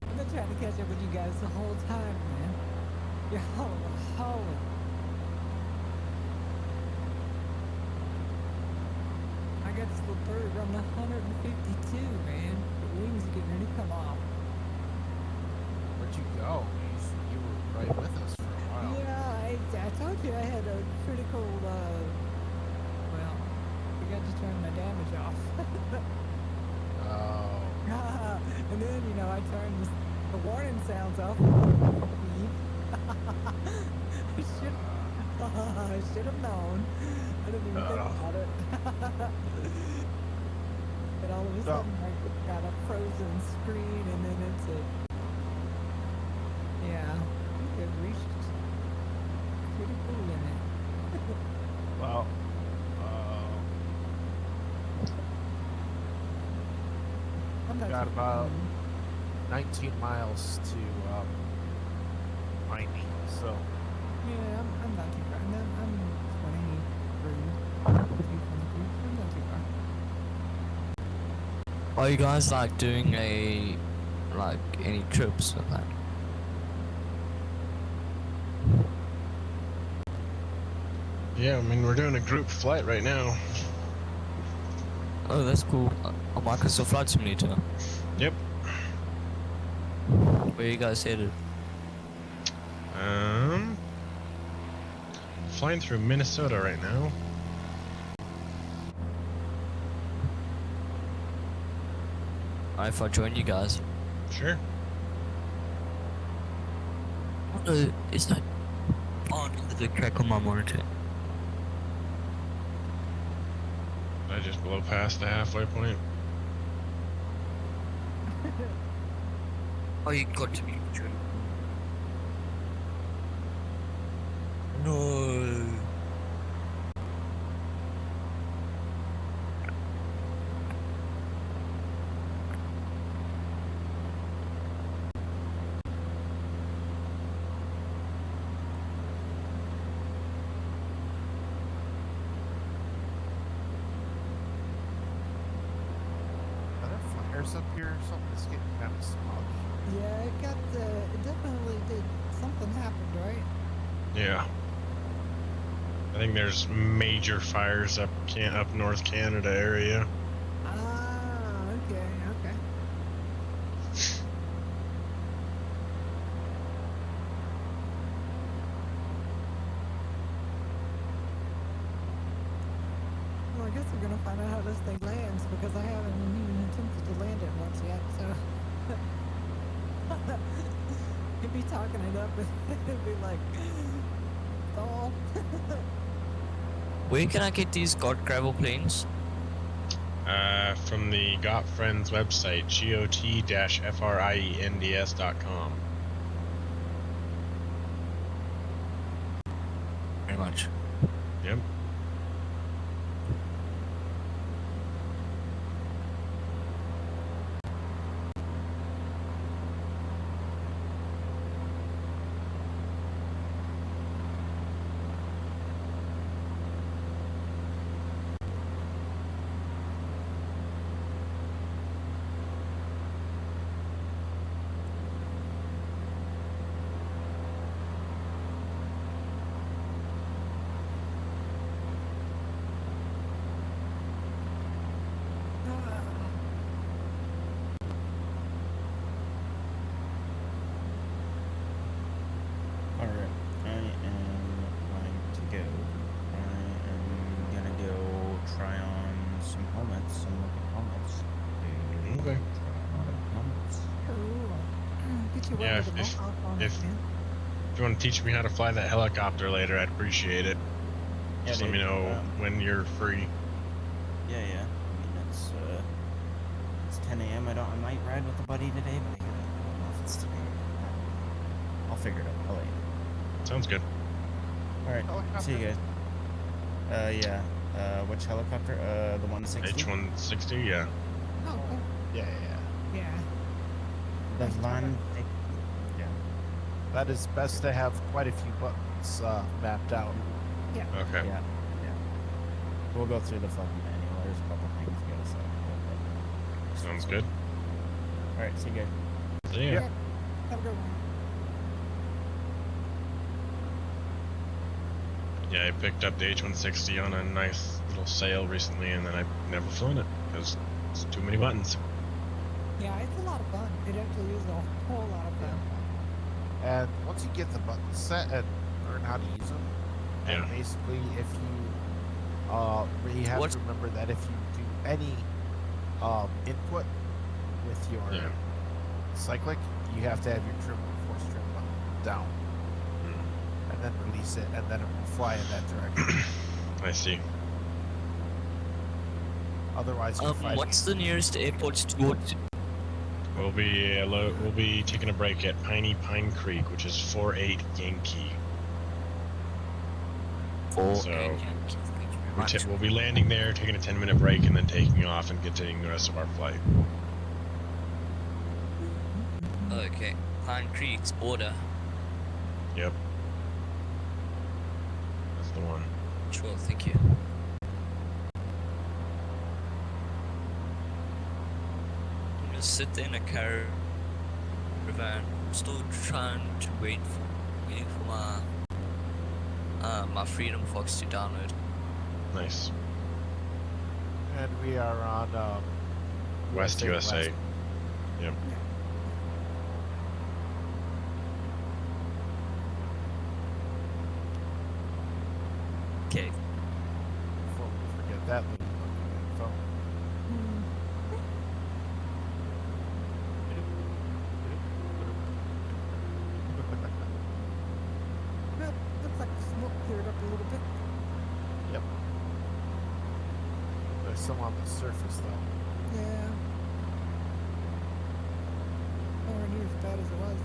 B: I've been trying to catch up with you guys the whole time, man. You're hauling. I got this little bird running 152, man. The wings are getting ready to come off.
A: Where'd you go? You were right with us for a while.
B: Yeah, I told you I had a critical, well, I got to turn my damage off.
A: Oh.
B: And then, I turned the warning sounds off. I should have known. I didn't even think about it. And all of a sudden, I got a frozen screen, and then it's a... Yeah, we have reached critical limit.
A: Well,
B: I'm not
A: got
B: too
A: about
B: far.
A: 19 miles to Miami, so
B: Yeah, I'm not too far. I'm 23. 23. I'm not too far.
E: Are you guys like doing any trips or that?
C: Yeah, I mean, we're doing a group flight right now.
E: Oh, that's cool. A Microsoft Flight Simulator.
C: Yep.
E: Where you guys headed?
C: Flying through Minnesota right now.
E: If I join you guys.
C: Sure.
E: What is that? Oh, no, the crack on my monitor.
C: I just blow past the halfway point.
E: Oh, you got to be joined. No.
A: are there flares up here or something? It's getting kind of smoggy.
B: Yeah, it definitely did. Something happened, right?
C: Yeah. I think there's major fires up North Canada area.
B: Ah, okay. Well, I guess we're gonna find out how this thing lands because I haven't even attempted to land it once yet, so. You'd be talking it up and it'd be like, stall.
E: Where can I get these God gravel planes?
C: From the Got Friends website, got-friends.com.
E: Very much.
C: Yep.
D: Alright, I am going to go. I am gonna go try on some helmets, some looking helmets.
C: Okay.
D: Try on helmets.
B: Cool. Get you
C: Yeah,
B: one with a
C: if-
B: mohawk on
C: if-
B: it, man.
C: If you want to teach me how to fly that helicopter later, I'd appreciate it.
D: Yeah,
C: Just let me
D: dude,
C: know when you're free.
D: Yeah. I mean, it's 10 a.m. I might ride with a buddy today, but I don't know if it's today. I'll figure it out. I'll let you know.
C: Sounds good.
D: All right. See you guys. Yeah. Which helicopter? The 160.
C: H160, yeah.
B: Oh, cool.
A: Yeah.
B: Yeah.
D: The
B: Nice
D: Van. Yeah.
A: That is best to have quite a few buttons mapped out.
C: Okay.
D: Yeah. We'll go through the fucking manual. There's a couple things you gotta set.
C: Sounds good.
D: All right. See you guys.
C: See ya.
B: Yeah. Have a good one.
C: Yeah, I picked up the H160 on a nice little sale recently, and then I've never flown it because it's too many buttons.
B: Yeah, it's a lot of fun. It actually is a whole lot of fun.
A: And once you get the buttons set and learn how to use them, and
C: Yeah.
A: basically if you you have
E: What-
A: to remember that if you do any input with your
C: Yeah.
A: cyclic, you have to have your trim force trim button down, and then release it, and then it will fly in that direction.
C: I see.
A: Otherwise, you're fighting.
E: What's the nearest airport to?
C: We'll be taking a break at Pine Creek, which is 48 Yankee.
E: For
C: So,
E: Thank you very much.
C: We'll be landing there, taking a 10-minute break, and then taking off and continuing the rest of our flight.
E: Okay, Pine Creek's border.
C: Yep. That's the one.
E: Sure, thank you. I'm gonna sit there in a caravan, still trying to waiting for my Freedom Fox to download.
C: Nice.
A: And we are on
C: West USA. Yep.
E: Okay,
A: Before we forget that little info.
B: Well, looks like the smoke cleared up a little bit.
A: Yep. There's some on the surface though.
B: Yeah. Nowhere near as bad as it was.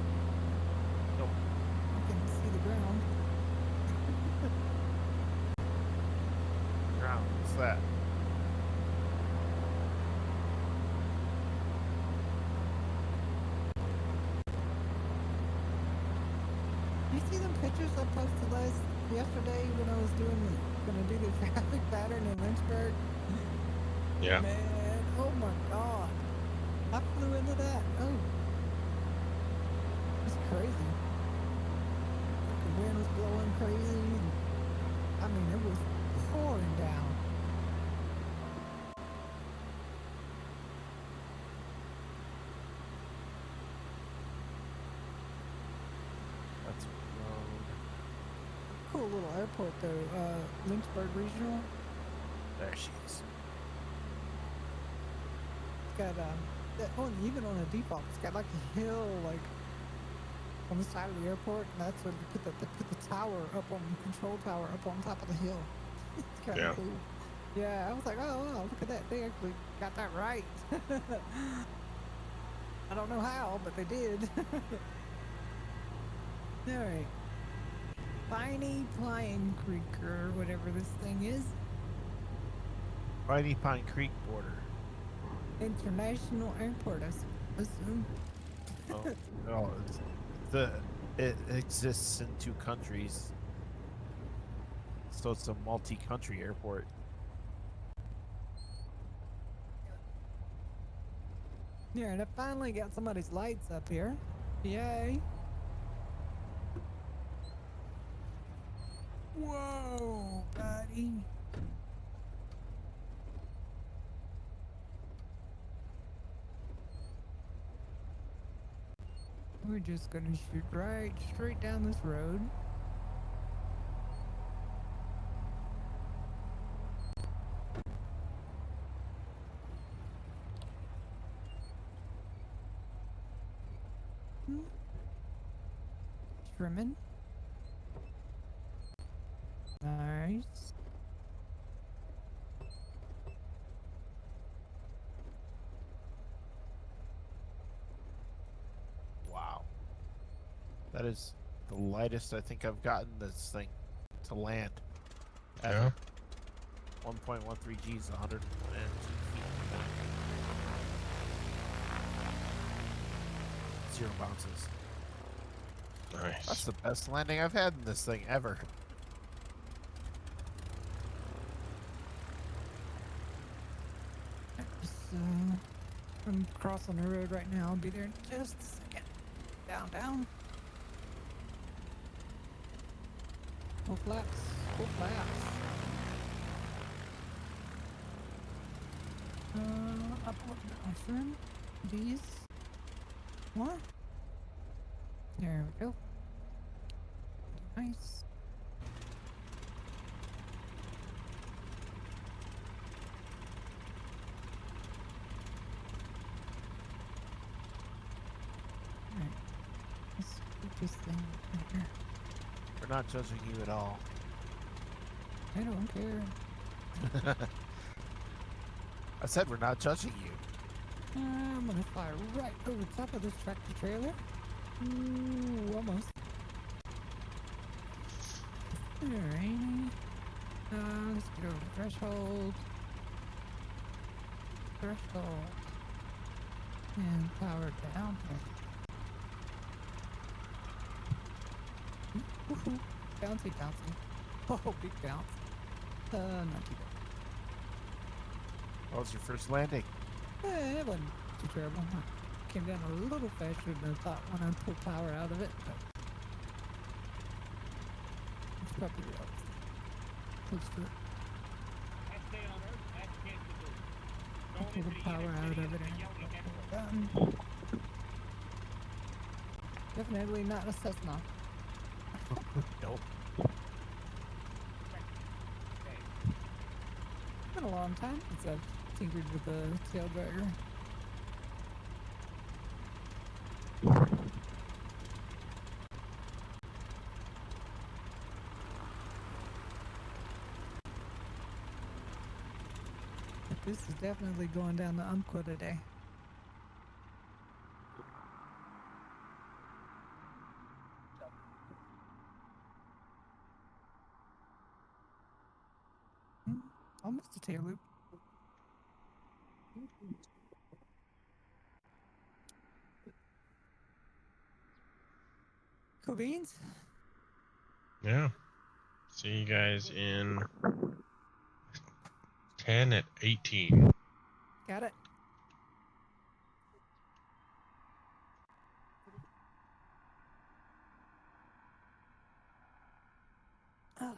A: Nope.
B: I can see the ground.
A: Ground. What's that?
B: You see them pictures I posted yesterday when I was gonna do the traffic pattern in Lynchburg?
C: Yeah.
B: Man, oh my god. I flew into that. Oh. It's crazy. The wind was blowing crazy. I mean, it was pouring down.
A: That's a road.
B: Cool little airport though, Lynchburg Regional.
A: There she is.
B: It's got even on the default, it's got like a hill like on the side of the airport, and that's where they put the tower up on control tower up on top of the hill. It's kind of
C: Yeah.
B: cool. Yeah, I was like, oh, wow, look at that. They actually got that right. I don't know how, but they did. All right. Piney Pine Creek or whatever this thing is.
A: Mighty Pine Creek border.
B: International airport, I assume.
A: Oh, no, it exists in 2 countries, so it's a multi-country airport.
B: Yeah, and I finally got somebody's lights up here. Yay. Whoa, buddy. We're just gonna shoot right straight down this road. Trimming. Nice.
A: Wow, that is the lightest I think I've gotten this thing to land ever. 1.13 G's, 102 feet. 0 bounces. That's
C: Nice.
A: the best landing I've had in this thing ever.
B: So, I'm crossing the road right now. I'll be there in just a second. Down, down. Full flaps. Full flaps. Upward motion. These. What? There we go. Nice. Alright. Let's put this thing right here.
A: We're not judging you at all.
B: I don't care.
A: I said we're not judging you.
B: I'm gonna fly right over top of this tractor trailer. Ooh, almost. Alrighty. Let's get over the threshold. Threshold. And power down here. Woohoo. Bouncy, bouncy. Oh, big bounce. Not too bad.
A: What was your first landing?
B: It wasn't too terrible. Came down a little faster than I thought when I pulled power out of it, but it's probably realistic. Close to it. I pulled the power out of it and it's done. Definitely not a Cessna.
A: Nope.
B: Been a long time since I've tinkered with a tail dragger. But this is definitely going down the Umpqua today. Almost a tail loop. Cool beans.
C: Yeah. See you guys in 10 at 18.
B: Got it. Ah.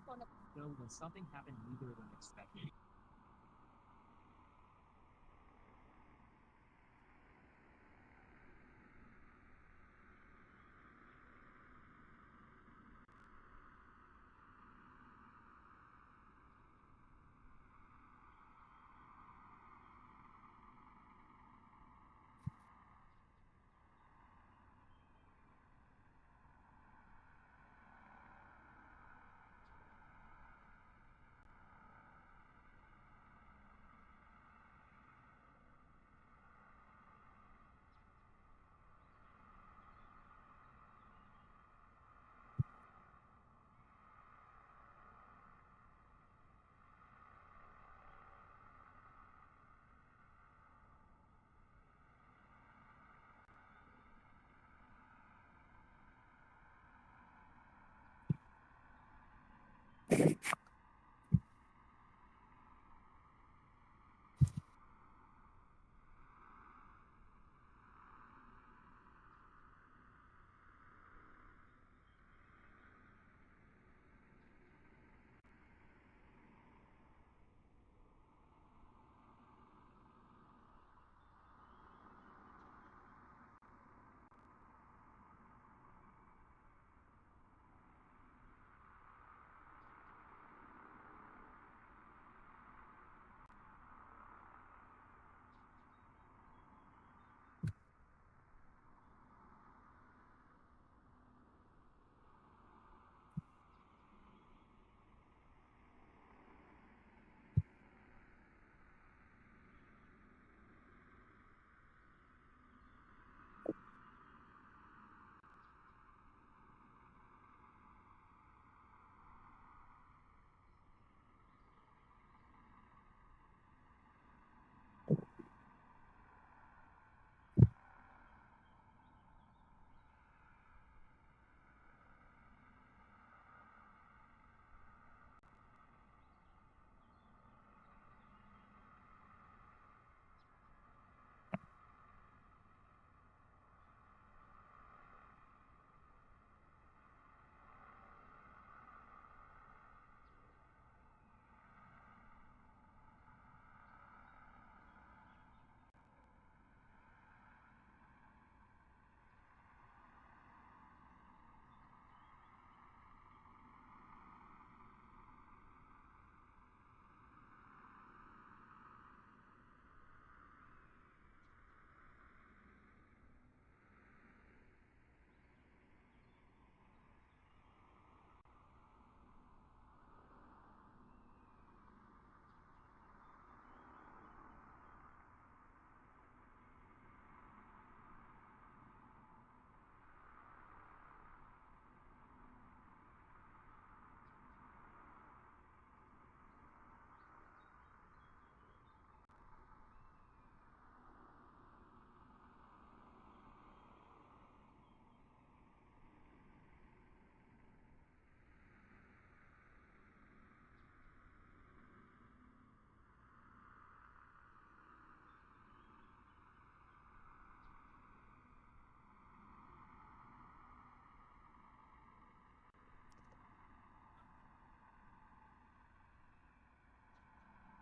F: Though when something happened neither of them expected.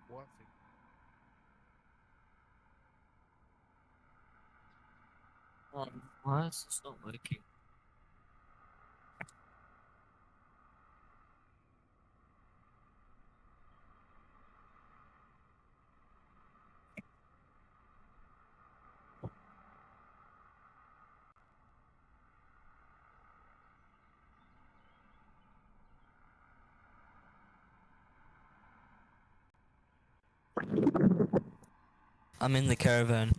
A: What thing?
E: Why is this not working? I'm in the caravan.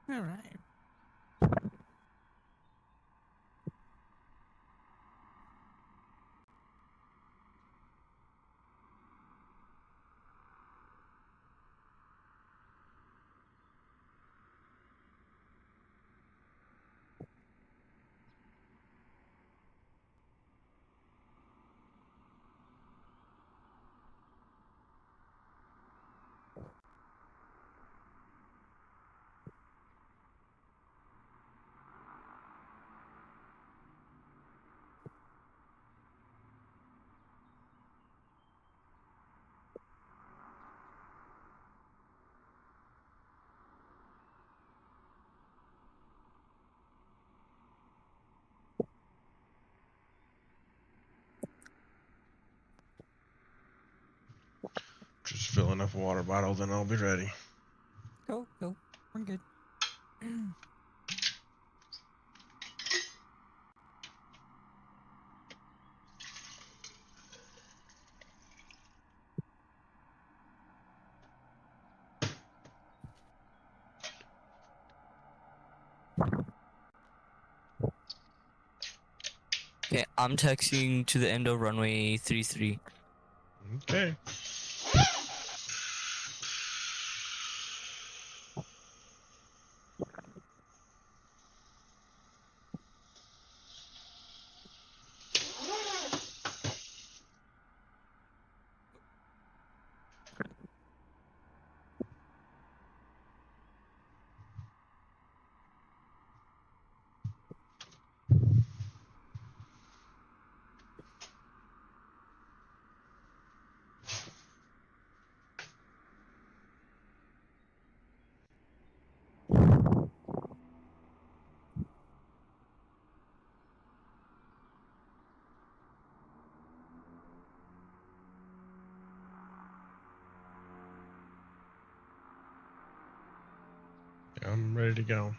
B: All right.
C: Just fill enough water bottle, then I'll be ready.
B: Go. We're good.
E: Okay, I'm taxiing to the end of runway 33.
C: Okay. I'm ready to go.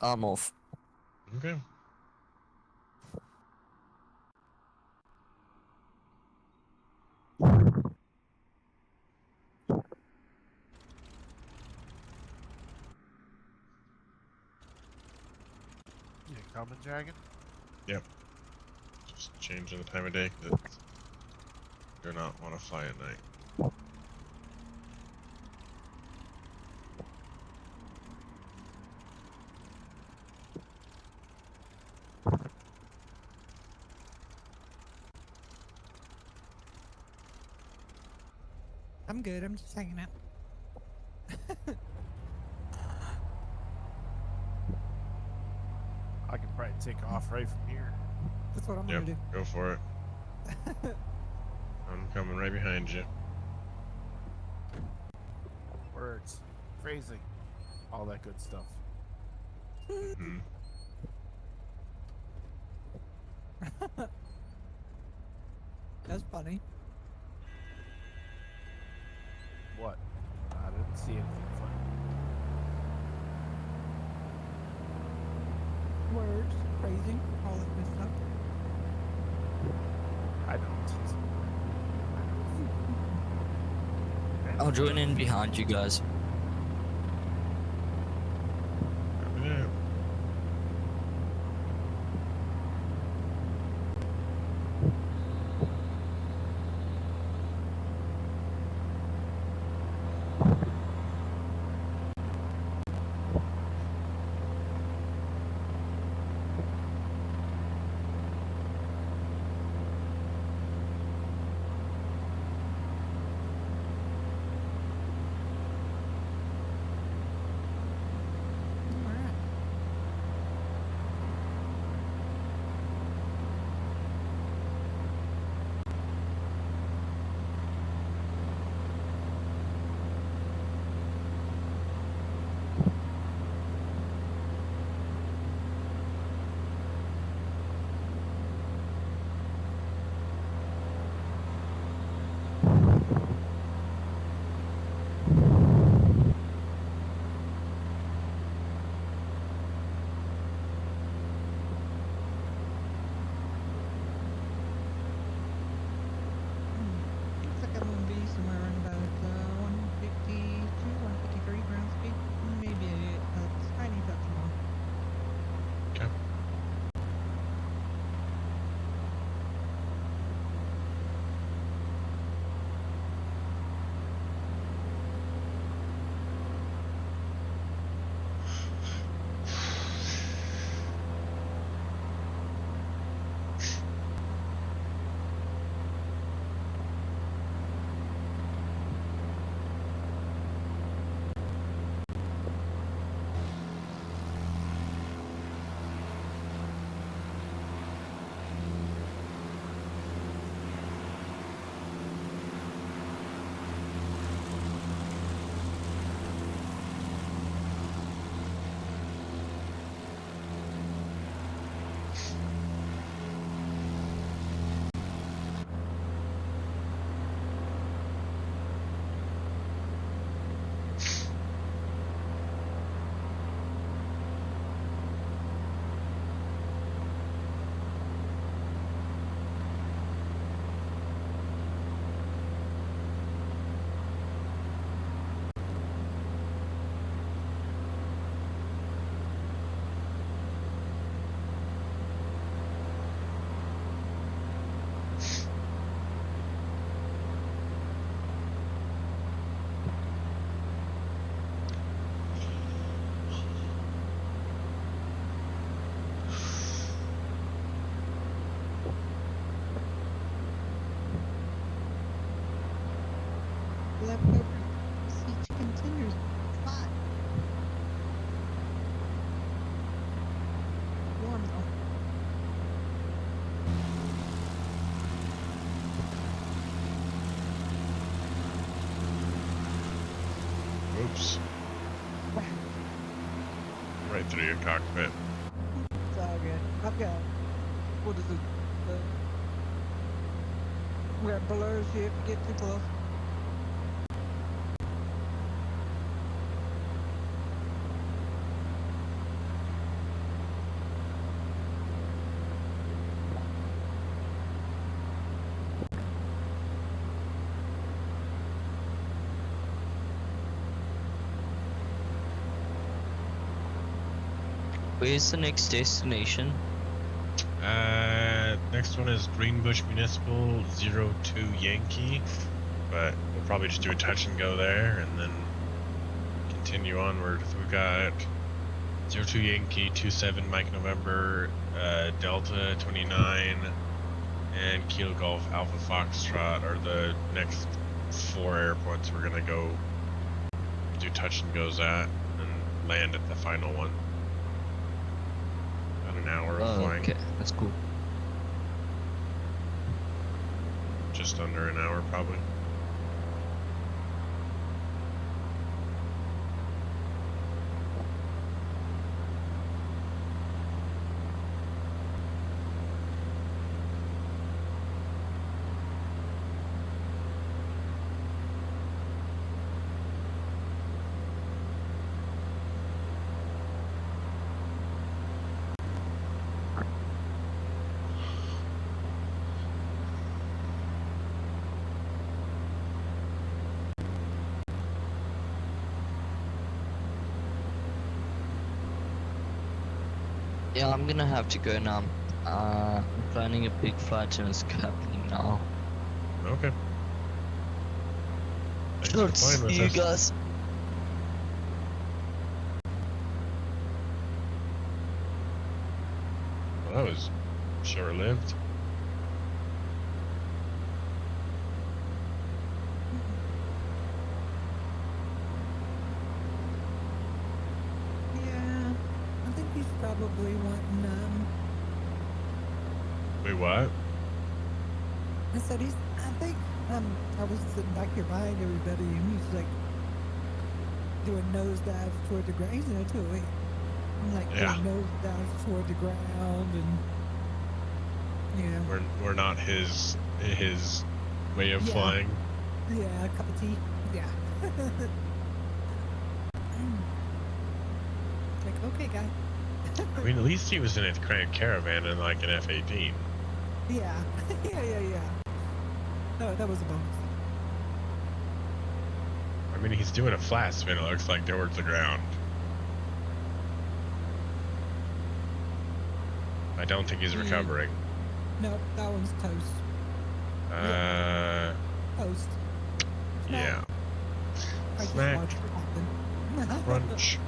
E: I'm off.
C: Okay.
A: You coming, Dragon?
C: Yep. Just changing the time of day because do not want to fly at night.
B: I'm good. I'm just hanging out.
A: I can probably take off right from here.
B: That's what I'm
C: Yep.
B: gonna do.
C: Go for it. I'm coming right behind you.
A: Words, phrasing, all that good stuff.
C: Mhm.
B: That's funny.
A: What? I didn't see anything funny.
B: Words, phrasing, all that good stuff.
A: I don't.
E: I'll join in behind you guys.
C: Yeah.
B: leftover siege contenders. Fine. Warm though.
C: Oops. Right through your cockpit.
B: It's all good. I've got, what is it? We got blurs here if you get too close.
E: Where's the next destination?
C: Next one is Greenbush Municipal 02 Yankee, but we'll probably just do a touch and go there and then continue onward. We've got 02 Yankee, 27 Mike November, Delta 29, and Kilo Golf Alpha Foxtrot are the next 4 airports we're gonna go do touch and goes at and land at the final one. About an hour of
E: Oh,
C: flying.
E: okay, that's cool.
C: Just under an hour probably.
E: Yeah, I'm gonna have to go now. I'm planning a big flight and it's happening now.
C: Okay. Thanks
E: Sure,
C: for playing with
E: see you
C: us.
E: guys.
C: Well, that was short-lived.
B: Yeah, I think he's probably wanting,
C: Wait, what?
B: I said I think, I was sitting back here behind everybody and he's like doing nosedives toward the ground. He's in a 208. I'm like
C: Yeah.
B: doing nosedives toward the ground and, yeah.
C: We're not his way of
B: Yeah.
C: flying.
B: Yeah, a cup of tea. Yeah. Like, okay, guy.
C: I mean, at least he was in a Grand Caravan and like an F-18.
B: Yeah. yeah. No, that was a bonus.
C: I mean, he's doing a flat spin. It looks like towards the ground. I don't think he's recovering.
B: No, that one's toast. Toast.
C: Yeah.
B: I just
C: Smack.
B: watched it happen.
C: Crunch.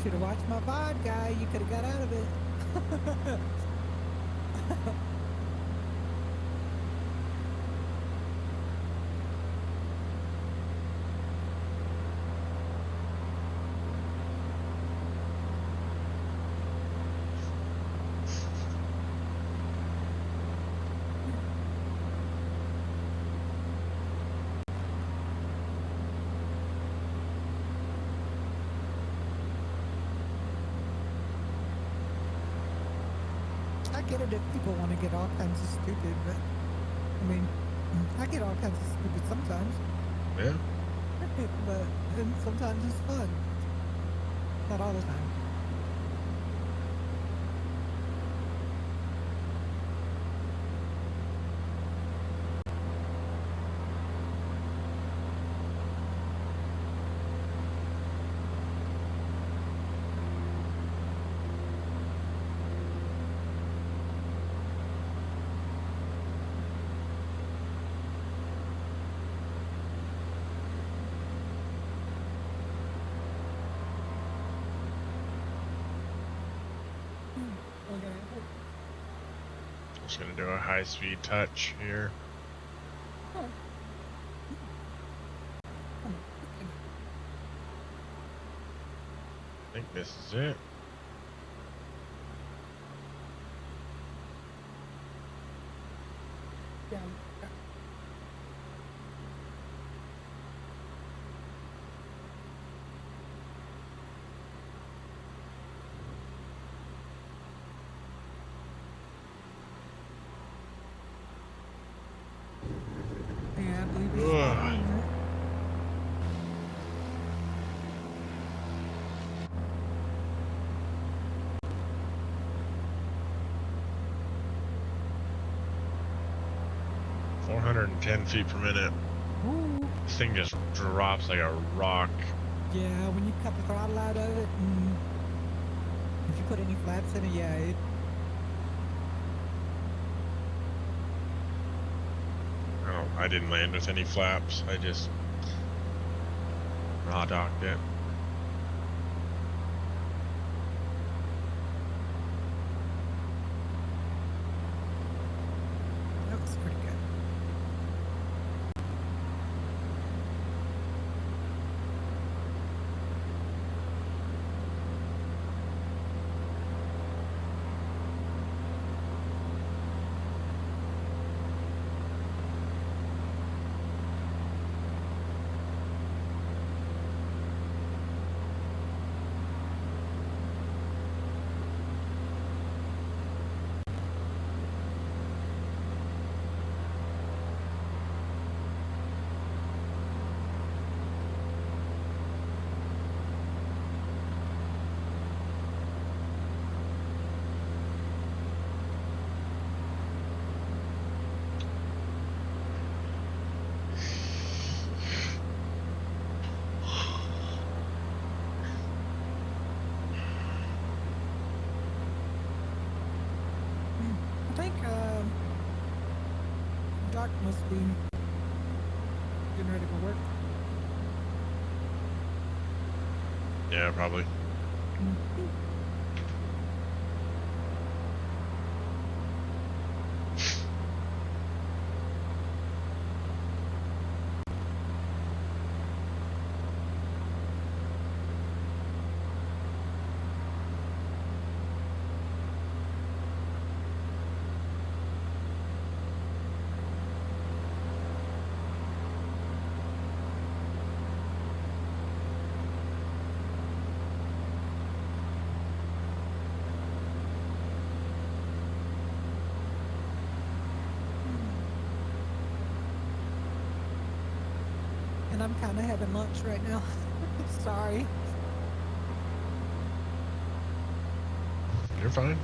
B: Should have watched my VOD, guy. You could have got out of it. I get it if people want to get all kinds of stupid, but I mean, I get all kinds of stupid sometimes.
C: Yeah.
B: But and sometimes it's fun. Not all the time.
C: Just gonna do a high-speed touch here.
B: Oh.
C: I think this is it.
B: Yeah. Yeah, I believe it's
C: Ugh.
B: fine, right?
C: – 410 feet per minute.
B: Ooh.
C: This thing just drops like a rock.
B: Yeah, when you cut the throttle out of it, and if you put any flaps in it, yeah, it.
C: Oh, I didn't land with any flaps. I just raw docked it.
B: That was pretty good. I think Doc must be getting ready for work.
C: Yeah, probably.
B: Mhm. And I'm kind of having lunch right now. Sorry.
C: You're fine.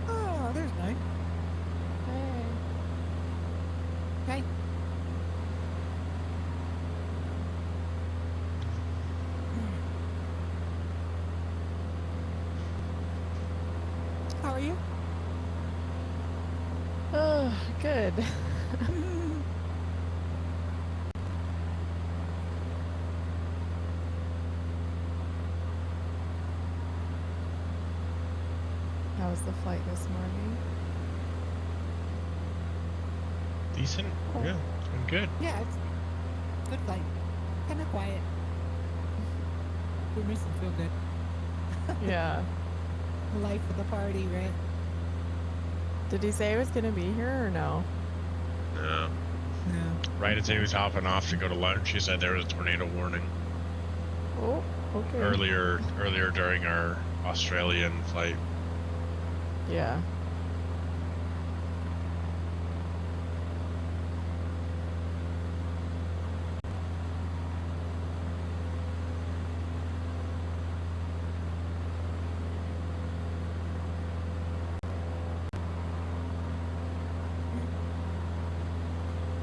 B: Oh, there's Night. Hey. Hey. How are you?
G: Oh, good. was the flight this morning?
C: Decent. Yeah, it's been good.
B: Yeah, it's good flight. Kind of quiet. We makes it feel good.
G: Yeah.
B: Life of the party, right?
G: Did he say he was gonna be here or no?
C: No.
B: No.
C: Right as he was hopping off to go to lunch, he said there was a tornado warning
G: Oh, okay.
C: earlier during our Australian flight.
G: Yeah.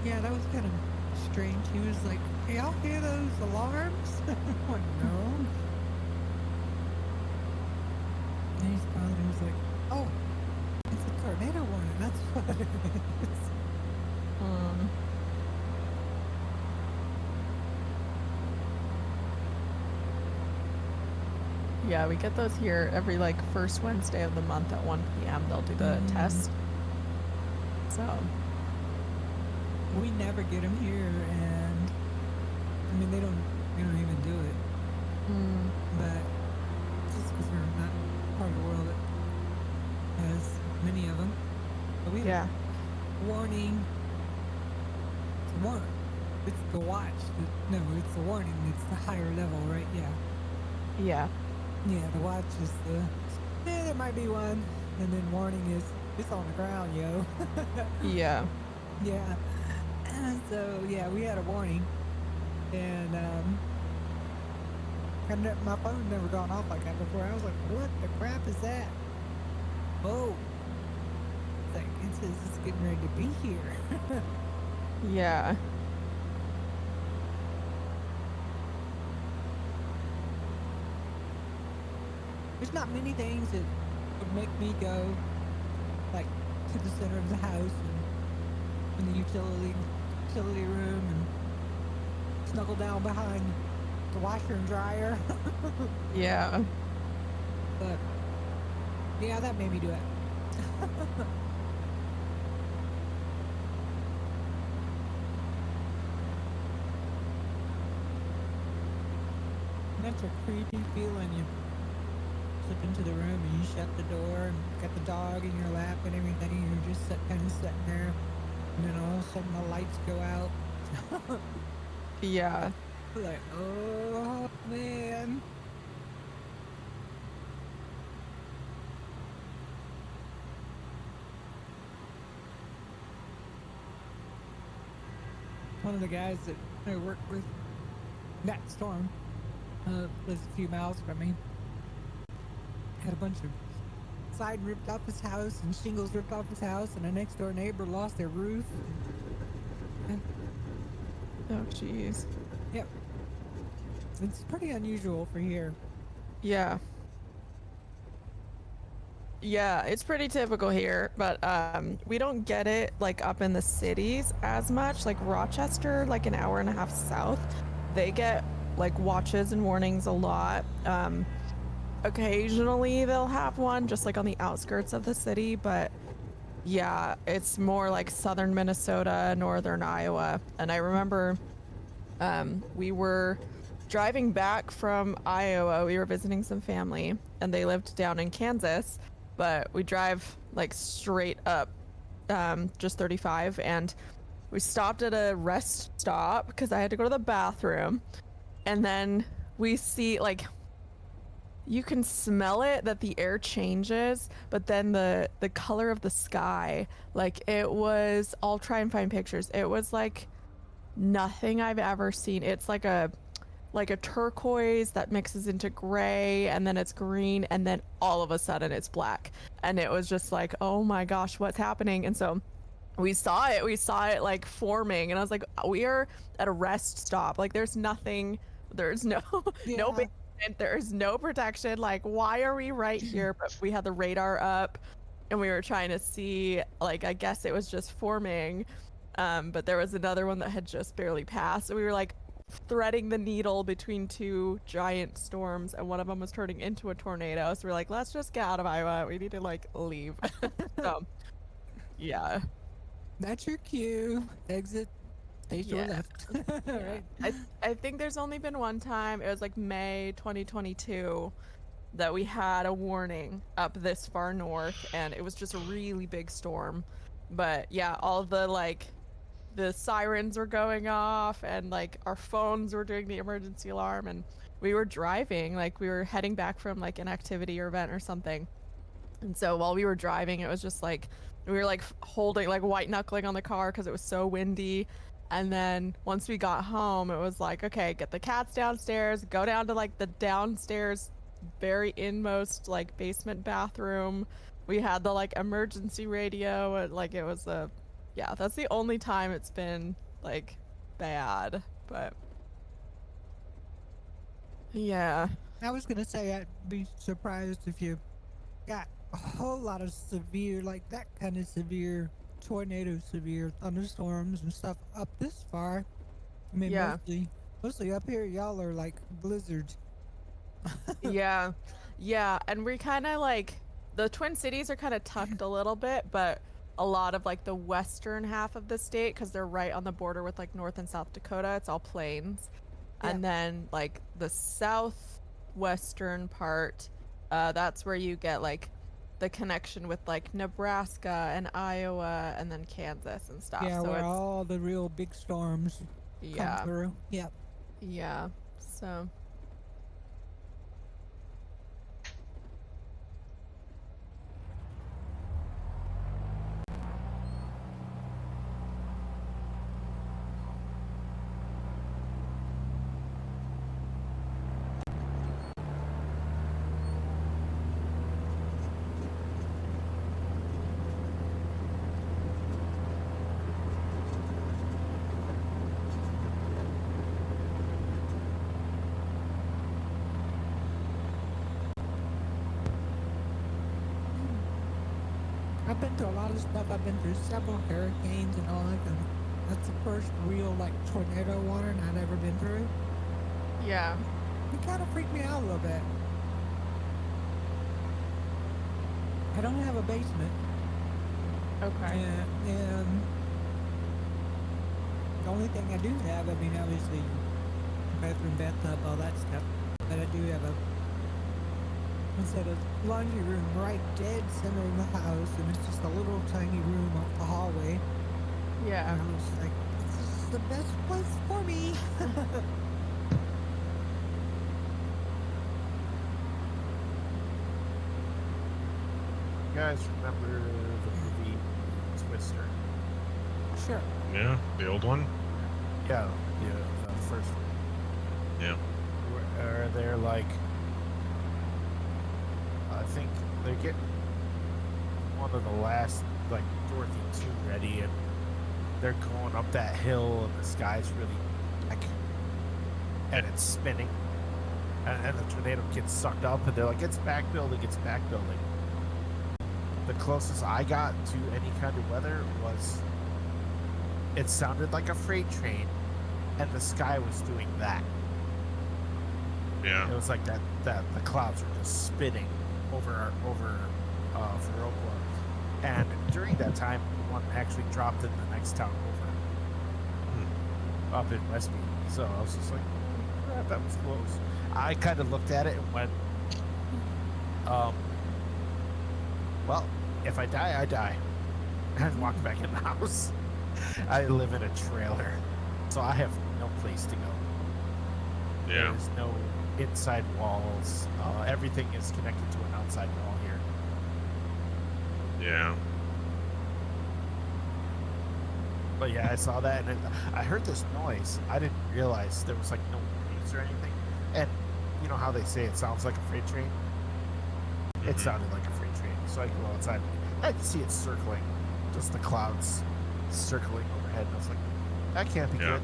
B: Yeah, that was kind of strange. He was like, "Hey, y'all hear those alarms?" I'm like, "No." And he's probably was like, "Oh, it's a tornado warning. That's what it is."
G: Um, yeah, we get those here every like first Wednesday of the month at 1 p.m. They'll do the test. So,
B: We never get them here, and I mean they don't even do it. But just because we're not part of the world that has many of them, but we
G: yeah.
B: warning. It's a warning. It's the watch. No, it's the warning. It's the higher level, right? Yeah.
G: Yeah.
B: Yeah, the watch is the. Yeah, there might be one, and then warning is it's on the ground, yo.
G: Yeah.
B: Yeah. So yeah, we had a warning, and my phone never gone off like that before. I was like, "What the crap is that?" Oh, it's like it says it's getting ready to be here.
G: Yeah.
B: There's not many things that would make me go like to the center of the house and in the utility room and snuggle down behind the washer and dryer.
G: Yeah.
B: But yeah, that made me do it. That's a creepy feeling. You slip into the room and you shut the door and got the dog in your lap and everything, and you're just kind of sitting there, and then all of a sudden the lights go out.
G: Yeah.
B: Like, oh man. One of the guys that I work with, Matt Storm, lives a few miles from me. Had a bunch of side ripped off his house and shingles ripped off his house, and a next door neighbor lost their roof.
G: Oh, jeez.
B: Yep. It's pretty unusual for here.
G: Yeah. Yeah, it's pretty typical here, but we don't get it like up in the cities as much. Like Rochester, like an hour and a half south, they get like watches and warnings a lot. Occasionally they'll have one just like on the outskirts of the city, but yeah, it's more like southern Minnesota, northern Iowa. And I remember we were driving back from Iowa. We were visiting some family and they lived down in Kansas, but we drive like straight up just 35, and we stopped at a rest stop because I had to go to the bathroom, and then we see like you can smell it that the air changes, but then the color of the sky, like it was, I'll try and find pictures. It was like nothing I've ever seen. It's like a turquoise that mixes into gray, and then it's green, and then all of a sudden it's black. And it was just like, oh my gosh, what's happening? And so we saw it like forming, and I was like, we are at a rest stop. Like there's nothing, there's no no basement, there's no protection. Like why are we right here? But we had the radar up and we were trying to see, like I guess it was just forming. But there was another one that had just barely passed, and we were like, threading the needle between two giant storms, and one of them was turning into a tornado. So we're like, let's just get out of Iowa. We need to like leave. So, yeah.
B: That's your cue. Exit. Stay short
G: Yeah.
B: left.
G: Yeah.
B: Right.
G: I think there's only been one time. It was like May 2022 that we had a warning up this far north, and it was just a really big storm. But yeah, all the like the sirens were going off, and like our phones were doing the emergency alarm, and we were driving, like we were heading back from like an activity or event or something. And so while we were driving, it was just like we were like holding like white knuckling on the car because it was so windy. And then once we got home, it was like, okay, get the cats downstairs, go down to like the downstairs, very inmost like basement bathroom. We had the like emergency radio, and like it was a, yeah, that's the only time it's been like bad. But yeah,
B: I was gonna say I'd be surprised if you got a whole lot of severe, like that kind of severe tornado, severe thunderstorms and stuff up this far. I mean,
G: Yeah.
B: mostly up here, y'all are like blizzards.
G: yeah, yeah, and we kind of like the Twin Cities are kind of tucked a little bit, but a lot of like the western half of the state, because they're right on the border with like North and South Dakota, it's all plains. And then like the southwestern part, that's where you get like the connection with like Nebraska and Iowa and then Kansas and stuff.
B: Yeah,
G: so
B: where
G: it's
B: all the real big storms
G: yeah,
B: come through. Yep.
G: yeah. So
B: I've been through a lot of stuff. I've been through several hurricanes and all that. And that's the first real like tornado warning I'd ever been through.
G: yeah,
B: It kind of freaked me out a little bit. I don't have a basement,
G: okay,
B: and the only thing I do have, I mean, obviously, bathroom, bathtub, all that stuff, but I do have a instead of laundry room right dead center of the house, and it's just a little tiny room off the hallway.
G: yeah.
B: And I was like, this is the best place for me.
A: You guys remember the movie Twister?
B: Sure.
C: Yeah, the old one.
A: Yeah, the first one.
C: Yeah.
A: Where they're like, I think they're getting one of the last, like Dorothy 2 ready, and they're going up that hill, and the sky's really black, and it's spinning, and the tornado gets sucked up, and they're like, it's back building, it's back building. The closest I got to any kind of weather was, it sounded like a freight train, and the sky was doing that.
C: Yeah.
A: It was like that the clouds were just spinning over Viroqua, and during that time, one actually dropped in the next town over, up in Westby. So I was just like, "Oh, crap, that was close." I kind of looked at it and went, well, if I die, I die, and walked back in the house. I live in a trailer, so I have no place to go.
C: Yeah.
A: There's no inside walls. Everything is connected to an outside wall here.
C: Yeah.
A: But yeah, I saw that, and I heard this noise. I didn't realize there was like no breeze or anything. And you know how they say it sounds like a freight train? It
C: Mhm.
A: sounded like a freight train. So I go outside. I could see it circling, just the clouds circling overhead. And I was like, that can't be
C: Yeah.
A: good.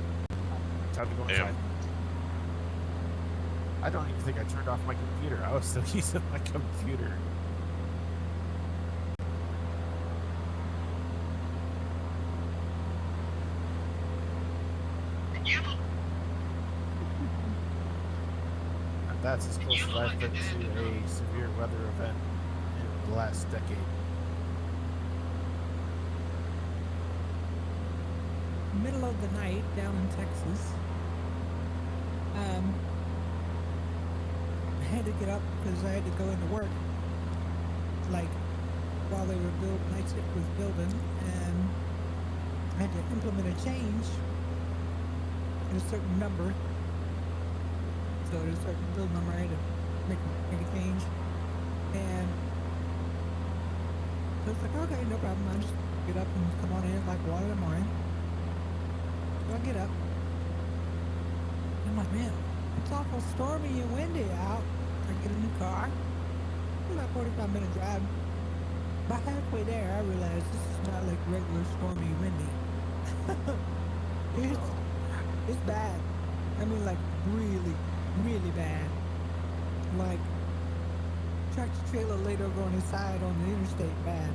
A: Time to go
C: Yeah.
A: inside. I don't even think I turned off my computer. I was still using my computer. That's as close as I've been to a severe weather event in the last decade.
B: Middle of the night down in Texas. I had to get up because I had to go into work. Like while they were night shift was building, and I had to implement a change in a certain number. So there's a certain build number I had to make a change, and so it's like, okay, no problem. I'll just get up and come on in like 1 in the morning. So I get up. I'm like, man, it's awful stormy and windy out. I get in the car. About 45-minute drive. About halfway there, I realized this is not like regular stormy windy. it's bad. I mean, like really, really bad. Like tractor trailer laid over on his side on the interstate, bad.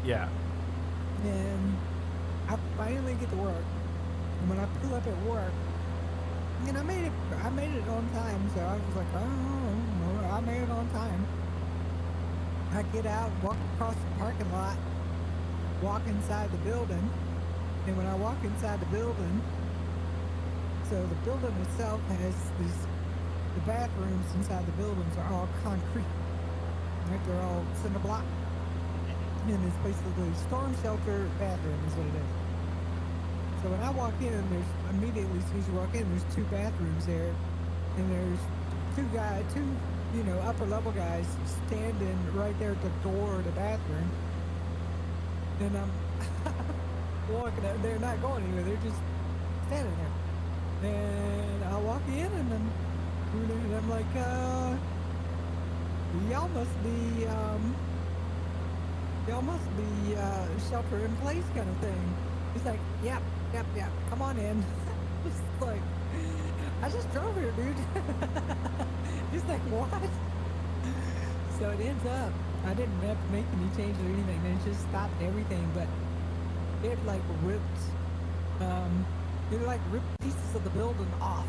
A: Yeah.
B: And I finally get to work. And when I pull up at work, and I made it on time, so I was like, oh, I made it on time. I get out, walk across the parking lot, walk inside the building, and when I walk inside the building, so the building itself has the bathrooms inside the buildings are all concrete, right? They're all cinder block, and it's basically storm shelter bathroom is what it is. So when I walk in, there's immediately as soon as you walk in, there's 2 bathrooms there, and there's two upper level guys standing right there at the door of the bathroom, and I'm walking out. They're not going anywhere. They're just standing there, and I walk in, and I'm like, y'all must be shelter in place kind of thing. He's like, yep, come on in. It's like, I just drove here, dude. He's like, what? So it ends up, I didn't have to make any changes or anything. It just stopped everything, but it like ripped pieces of the building off.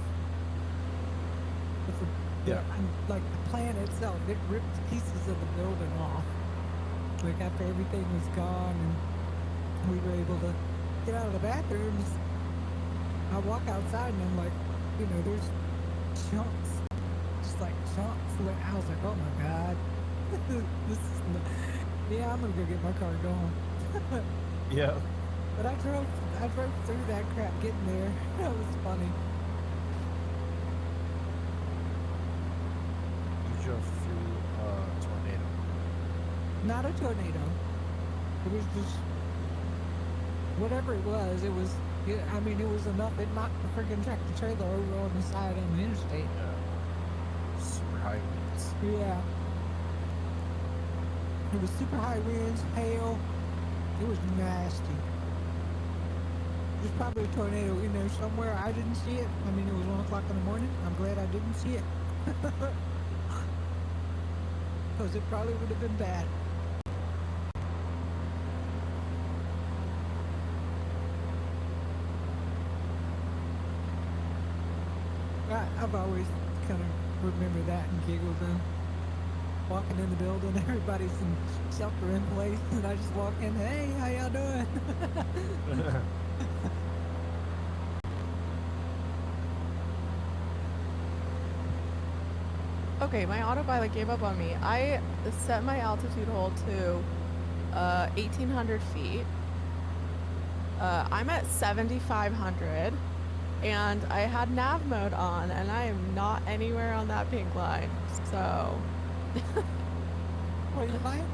B: Like the plan itself, it ripped pieces of the building off. Like after everything was gone and we were able to get out of the bathrooms, I walk outside and I'm like, there's chunks, just like chunks. Like, I was like, oh my god, yeah, I'm gonna go get my car going.
A: Yeah.
B: But I drove through that crap getting there. That was funny.
A: You drove through a tornado.
B: Not a tornado. It was just whatever it was. It was enough. It knocked the freaking tractor trailer over on the side on the interstate.
A: Yeah. Super high winds.
B: Yeah. It was super high winds, hail. It was nasty. There's probably a tornado in there somewhere. I didn't see it. I mean, it was 1 o'clock in the morning. I'm glad I didn't see it. Because it probably would have been bad. I've always kind of remember that and giggled then. Walking in the building, everybody's in shelter in place, and I just walk in, hey, how y'all doing?
G: Okay, my autopilot gave up on me. I set my altitude hold to 1,800 feet. I'm at 7,500. And I had nav mode on, and I am not anywhere on that pink line. So,
B: What are you buying?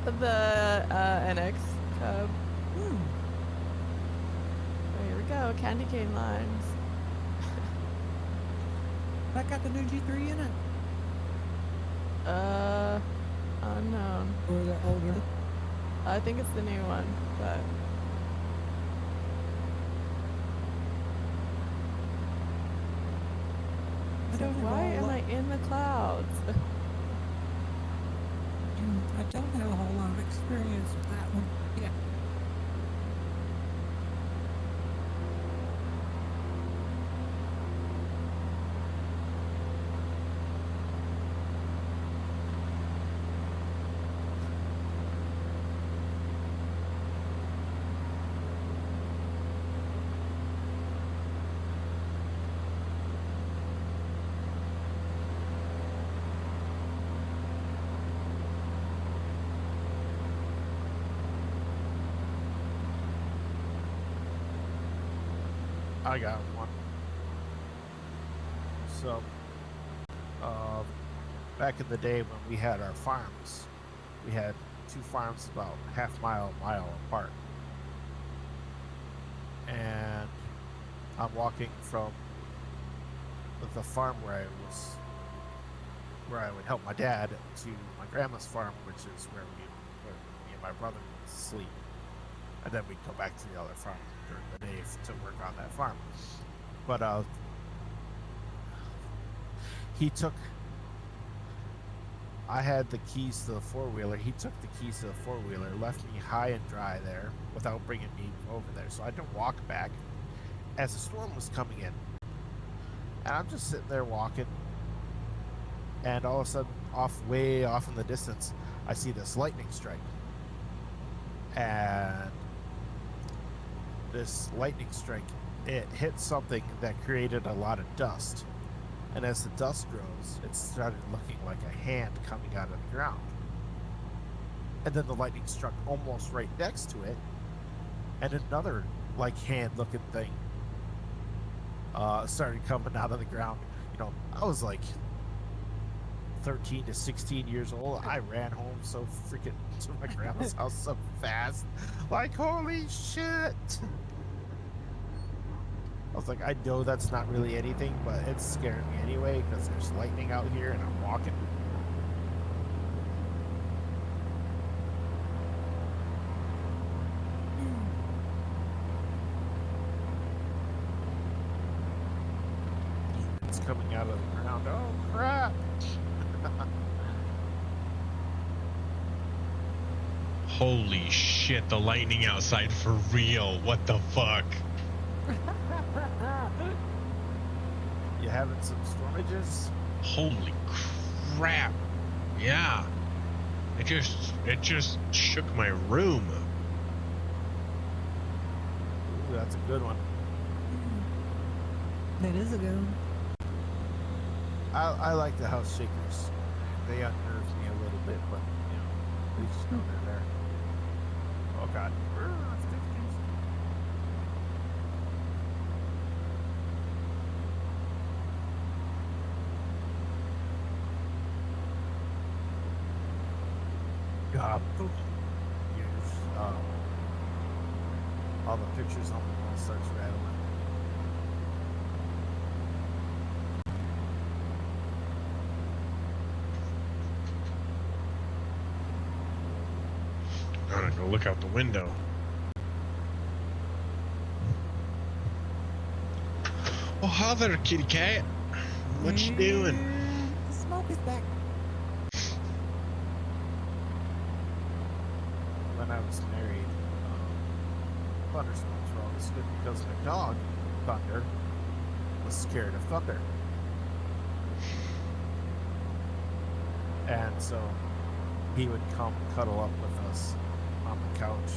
G: The NX Cub.
B: Hmm.
G: Oh, here we go, candy cane lines.
B: That got the new G3 in it?
G: Unknown.
B: Or the older?
G: I think it's the new one, but. So why am I in the clouds?
B: I don't have a whole lot of experience with that one. Yeah.
A: I got one. So, back in the day when we had our farms, we had 2 farms about mile apart. And I'm walking from the farm where I would help my dad to my grandma's farm, which is where me and my brother would sleep. And then we'd go back to the other farm during the day to work on that farm. But I had the keys to the 4-wheeler. He took the keys to the 4-wheeler, left me high and dry there without bringing me over there. So I had to walk back as the storm was coming in. And I'm just sitting there walking. And all of a sudden, way off in the distance, I see this lightning strike. And this lightning strike, it hit something that created a lot of dust. And as the dust grows, it started looking like a hand coming out of the ground. And then the lightning struck almost right next to it, and another like hand-looking thing started coming out of the ground. You know, I was like 13 to 16 years old. I ran home so freaking to my grandma's house so fast, like holy shit. I was like, I know that's not really anything, but it's scaring me anyway because there's lightning out here and I'm walking. It's coming out of the ground. Oh crap!
C: Holy shit, the lightning outside for real. What the fuck?
A: You having some stormages?
C: Holy crap. Yeah. It just shook my room.
A: Ooh, that's a good one.
B: That is a good one.
A: I like the house shakers. They unnerve me a little bit, but you know, at least you know they're there. Oh god. God. All the pictures on the wall starts rattling.
C: I'm gonna go look out the window. Oh, hi there, kitty cat. What you doing?
B: The smoke is back.
A: When I was married, thunderstorms were always good because my dog, Thunder, was scared of thunder. And so he would come cuddle up with us on the couch.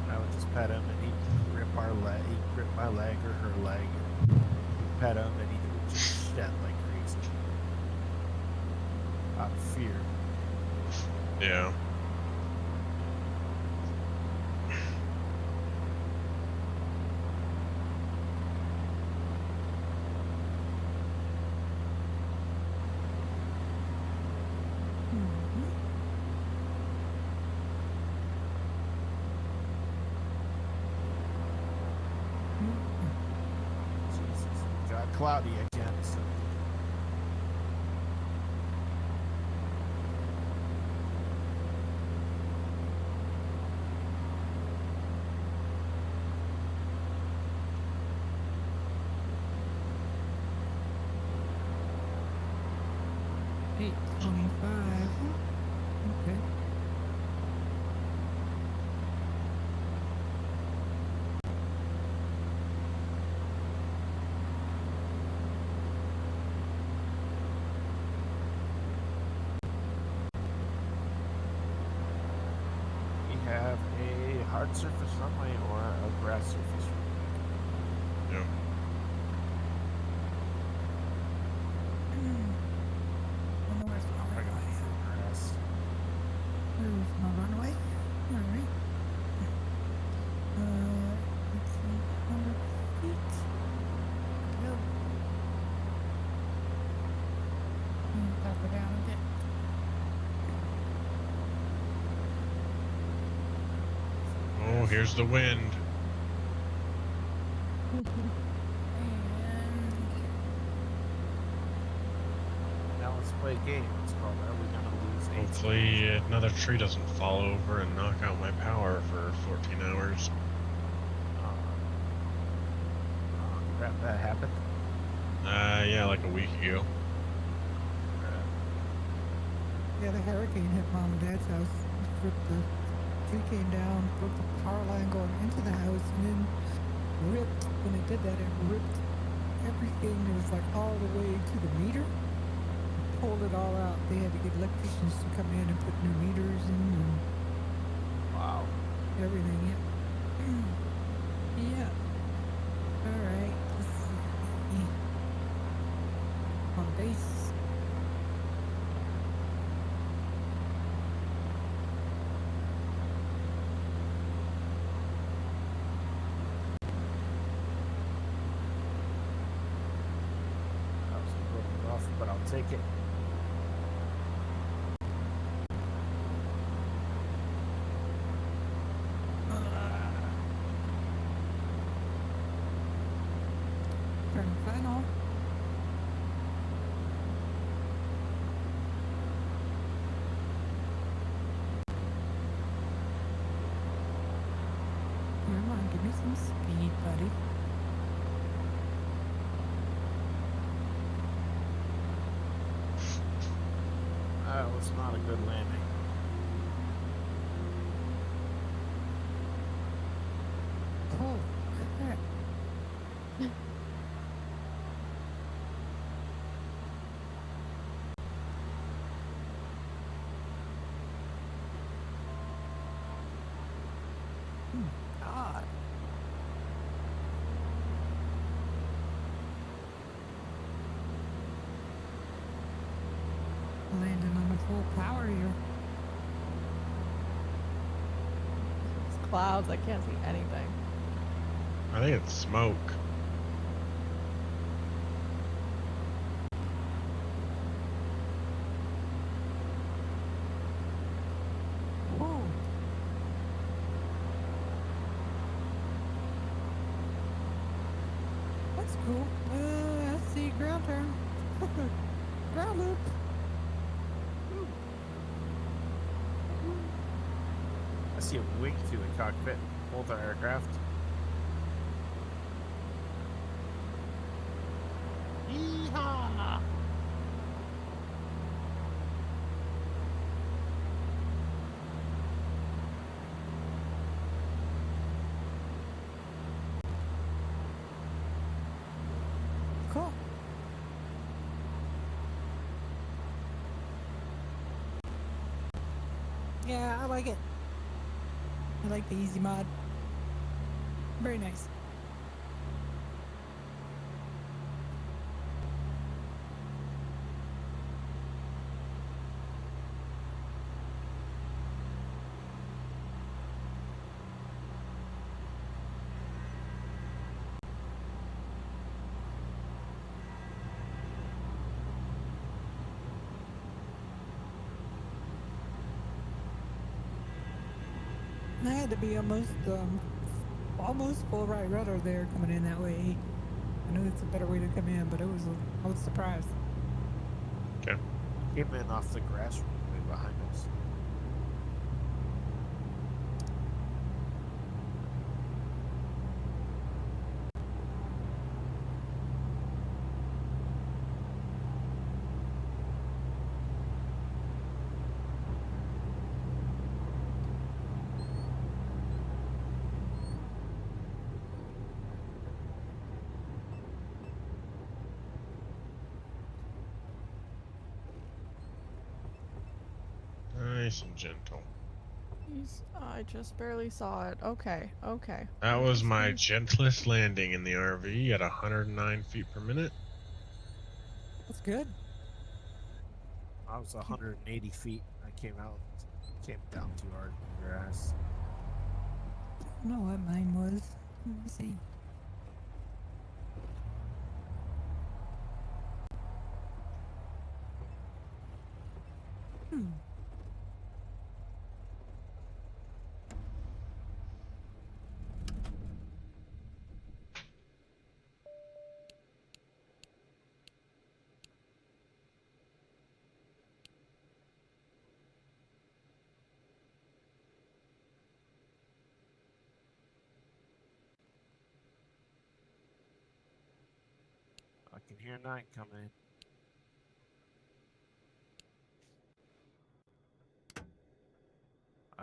A: And I would just pet him and he'd grip my leg or her leg, and pet him and he would just shed like crazy. Out of fear.
C: Yeah.
A: Jesus. It got cloudy again, so
B: $8.25. Okay.
A: we have a hard surface runway or a grass surface runway.
C: Yeah.
B: Wonder where's my
A: I got
B: runway?
A: full grass.
B: Where's my runway? Alright.
C: here's the wind.
B: And
A: Now let's play a game. It's called Are We Gonna Lose 18?
C: Hopefully another tree doesn't fall over and knock out my power for 14 hours.
A: Crap, that happened.
C: Yeah, like a week ago.
B: yeah, the hurricane hit Mom and Dad's house. Ripped the tree came down, broke the power line going into the house, and then ripped. When it did that, it ripped everything. It was like all the way to the meter. Pulled it all out. They had to get electricians to come in and put new meters in and
A: Wow.
B: everything. Yeah. Yeah. All right. Let's see. On base.
A: That was a little rough, but I'll take it.
B: Turn final. Come on, give me some speed, buddy.
A: That was not a good landing.
B: Oh, crap. God. Landing on the full power here.
G: It's clouds. I can't see anything.
C: I think it's smoke.
B: Whoa. That's cool. I see ground turn. Ground loop.
A: I see a wing through the cockpit. Multi-aircraft. Yeehaw!
B: Cool. Yeah, I like it. I like the easy mod. Very nice. I had to be almost full right rudder there coming in that way. I know it's a better way to come in, but I was surprised.
C: Okay.
A: Came in off the grass runway behind us.
C: Nice and gentle.
G: I just barely saw it. Okay, okay.
C: That
G: I
C: was
G: just
C: my
G: need-
C: gentlest landing in the RV at 109 feet per minute.
B: That's good.
A: I was 180 feet. I came down too hard in the grass.
B: I don't know what mine was. Let me see.
A: I can hear night coming.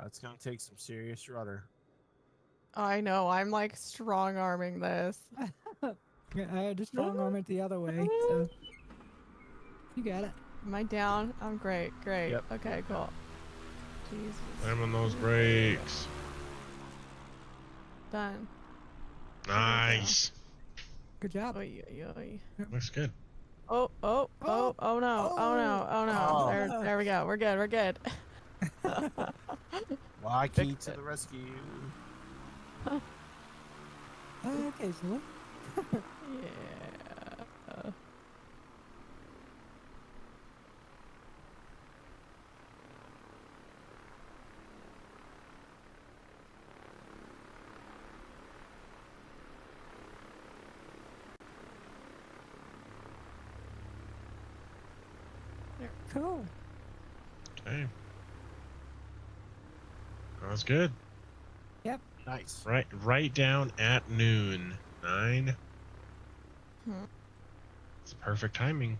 A: It's gonna take some serious rudder.
G: I know. I'm like strong arming this.
B: Yeah, I had to strong arm it the other way, so you got it.
G: Am I down? I'm great. Great.
A: Yep.
G: Okay, cool. Jesus.
C: Slamming those brakes.
G: Done.
C: Nice.
B: Good job.
G: Oy, oy, oy.
C: Looks good.
G: Oh, oh, oh, oh no. Oh no. Oh no.
A: Oh.
G: There we go. We're good. We're good.
A: Why key
G: Fixed
A: to
G: it.
A: the rescue?
B: Occasionally.
G: Yeah.
B: Cool.
C: Okay. That was good.
A: Nice.
C: Right down at noon. 9.
G: Hmm.
C: It's perfect timing.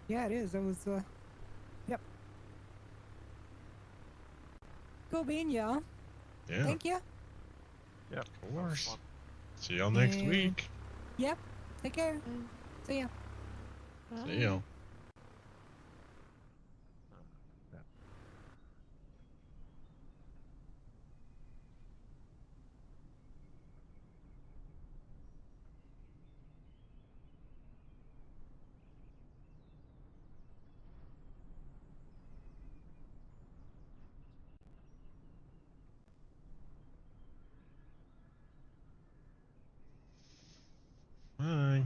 B: Yeah, it is. That was, yep. Cool bean, y'all.
C: Yeah,
B: Thank you.
A: Yep.
C: of course.
A: fun.
C: See y'all next
B: And-
C: week.
B: Yep. Take care. See ya.
C: See y'all. Bye.